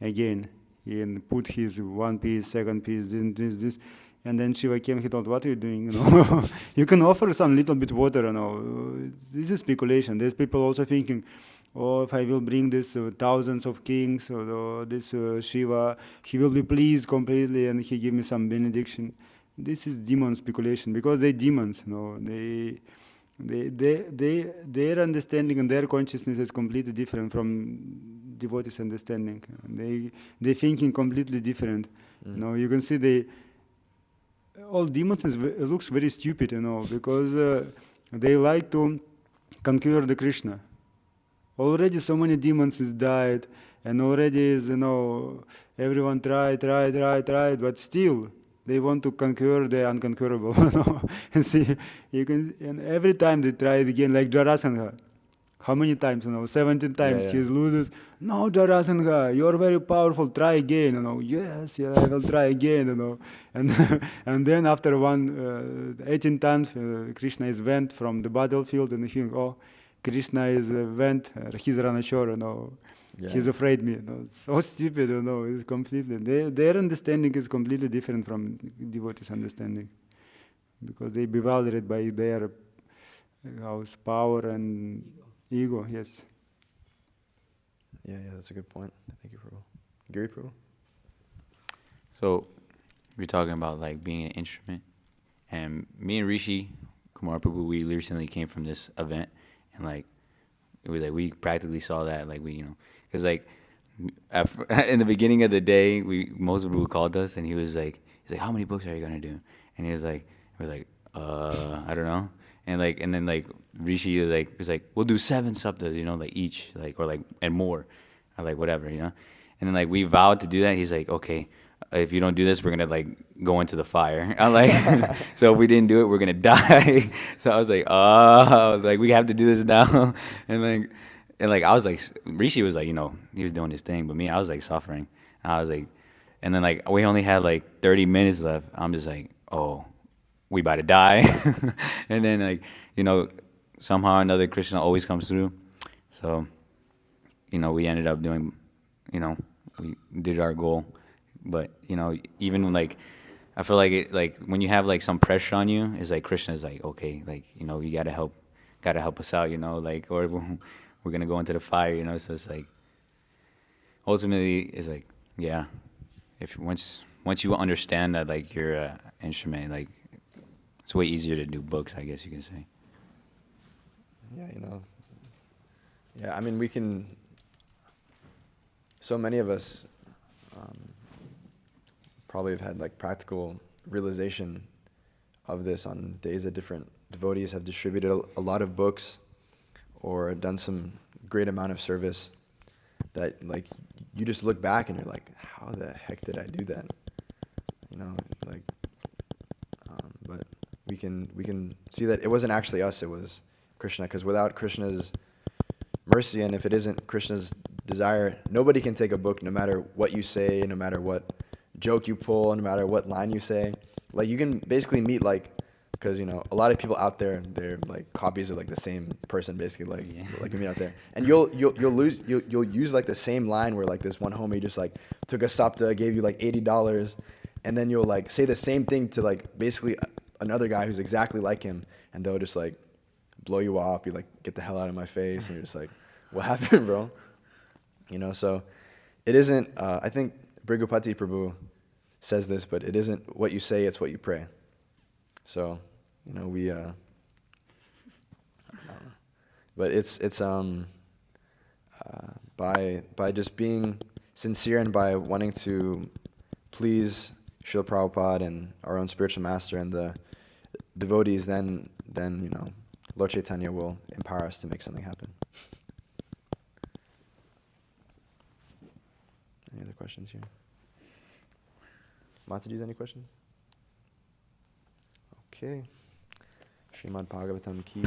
again. He put his one piece, second piece, this. And then Shiva came, he told, what are you doing? You can offer some little bit water, This is speculation. There's people also thinking, if I will bring this thousands of kings, or this Shiva, he will be pleased completely and he give me some benediction. This is demon speculation, because they're demons, their understanding and their consciousness is completely different from devotees' understanding. They thinking completely different. You can see all demons looks very stupid, because they like to conquer the Krishna. Already so many demons is died, and already is, everyone tried, but still they want to conquer the unconquerable. And see, and every time they try it again, like Jarasandha. How many times? 17 times he loses. No, Jarasandha, you're very powerful. Try again. Yes, I will try again. And then after 18 times, Krishna is went from the battlefield, and he think, Krishna is went. He's Ranachor. He's afraid me. It's so stupid. It's completely. Their understanding is completely different from devotees' understanding, because they bewildered by their house power and ego. Yes. Yeah, that's a good point. Thank you, Prabhu. Giri, Prabhu? So we're talking about like being an instrument, and me and Rishi Kumar Prabhu, we recently came from this event, and like we practically saw that, like because like in the beginning of the day, most Prabhu called us, and he's like, how many books are you gonna do? And he was like, we're like, I don't know. And then like Rishi was like, we'll do 7 sabdas, like each, like, or like, and more, or like whatever, And then like we vowed to do that. He's like, okay, if you don't do this, we're gonna like go into the fire. I'm like, so if we didn't do it, we're gonna die. So I was like, like we have to do this now. And like I was like, Rishi was like, he was doing his thing, but me, I was like suffering. I was like, and then like we only had like 30 minutes left. I'm just like, oh, we about to die. And then like, somehow or another Krishna always comes through. So, we ended up doing, we did our goal. But, even when like, I feel like like when you have like some pressure on you, it's like Krishna's like, okay, like, you gotta help us out, like, or we're gonna go into the fire, so it's like, ultimately it's like, yeah, if once you understand that like you're an instrument, like it's way easier to do books, I guess you can say. Yeah, Yeah, I mean, so many of us probably have had like practical realization of this on days that different devotees have distributed a lot of books or done some great amount of service that like you just look back and you're like, how the heck did I do that? Like, but we can see that it wasn't actually us, it was Krishna, because without Krishna's mercy, and if it isn't Krishna's desire, nobody can take a book, no matter what you say, no matter what joke you pull, no matter what line you say. Like, you can basically meet, like, because, a lot of people out there, they're, like, copies of, like, the same person, basically, like you meet out there. And you'll use, like, the same line where, like, this one homie just, like, took a sapta, gave you, like, $80, and then you'll, like, say the same thing to, like, basically another guy who's exactly like him, and they'll just, like, blow you off, be like, get the hell out of my face, and you're just like, what happened, bro? So it isn't, I think Brigupati Prabhu says this, but it isn't what you say, it's what you pray. So, we, but it's by just being sincere and by wanting to please Srila Prabhupada and our own spiritual master and the devotees, then Lord Chaitanya will empower us to make something happen. Any other questions here? Mataji's, any questions? Okay. Srimad Bhagavatam ki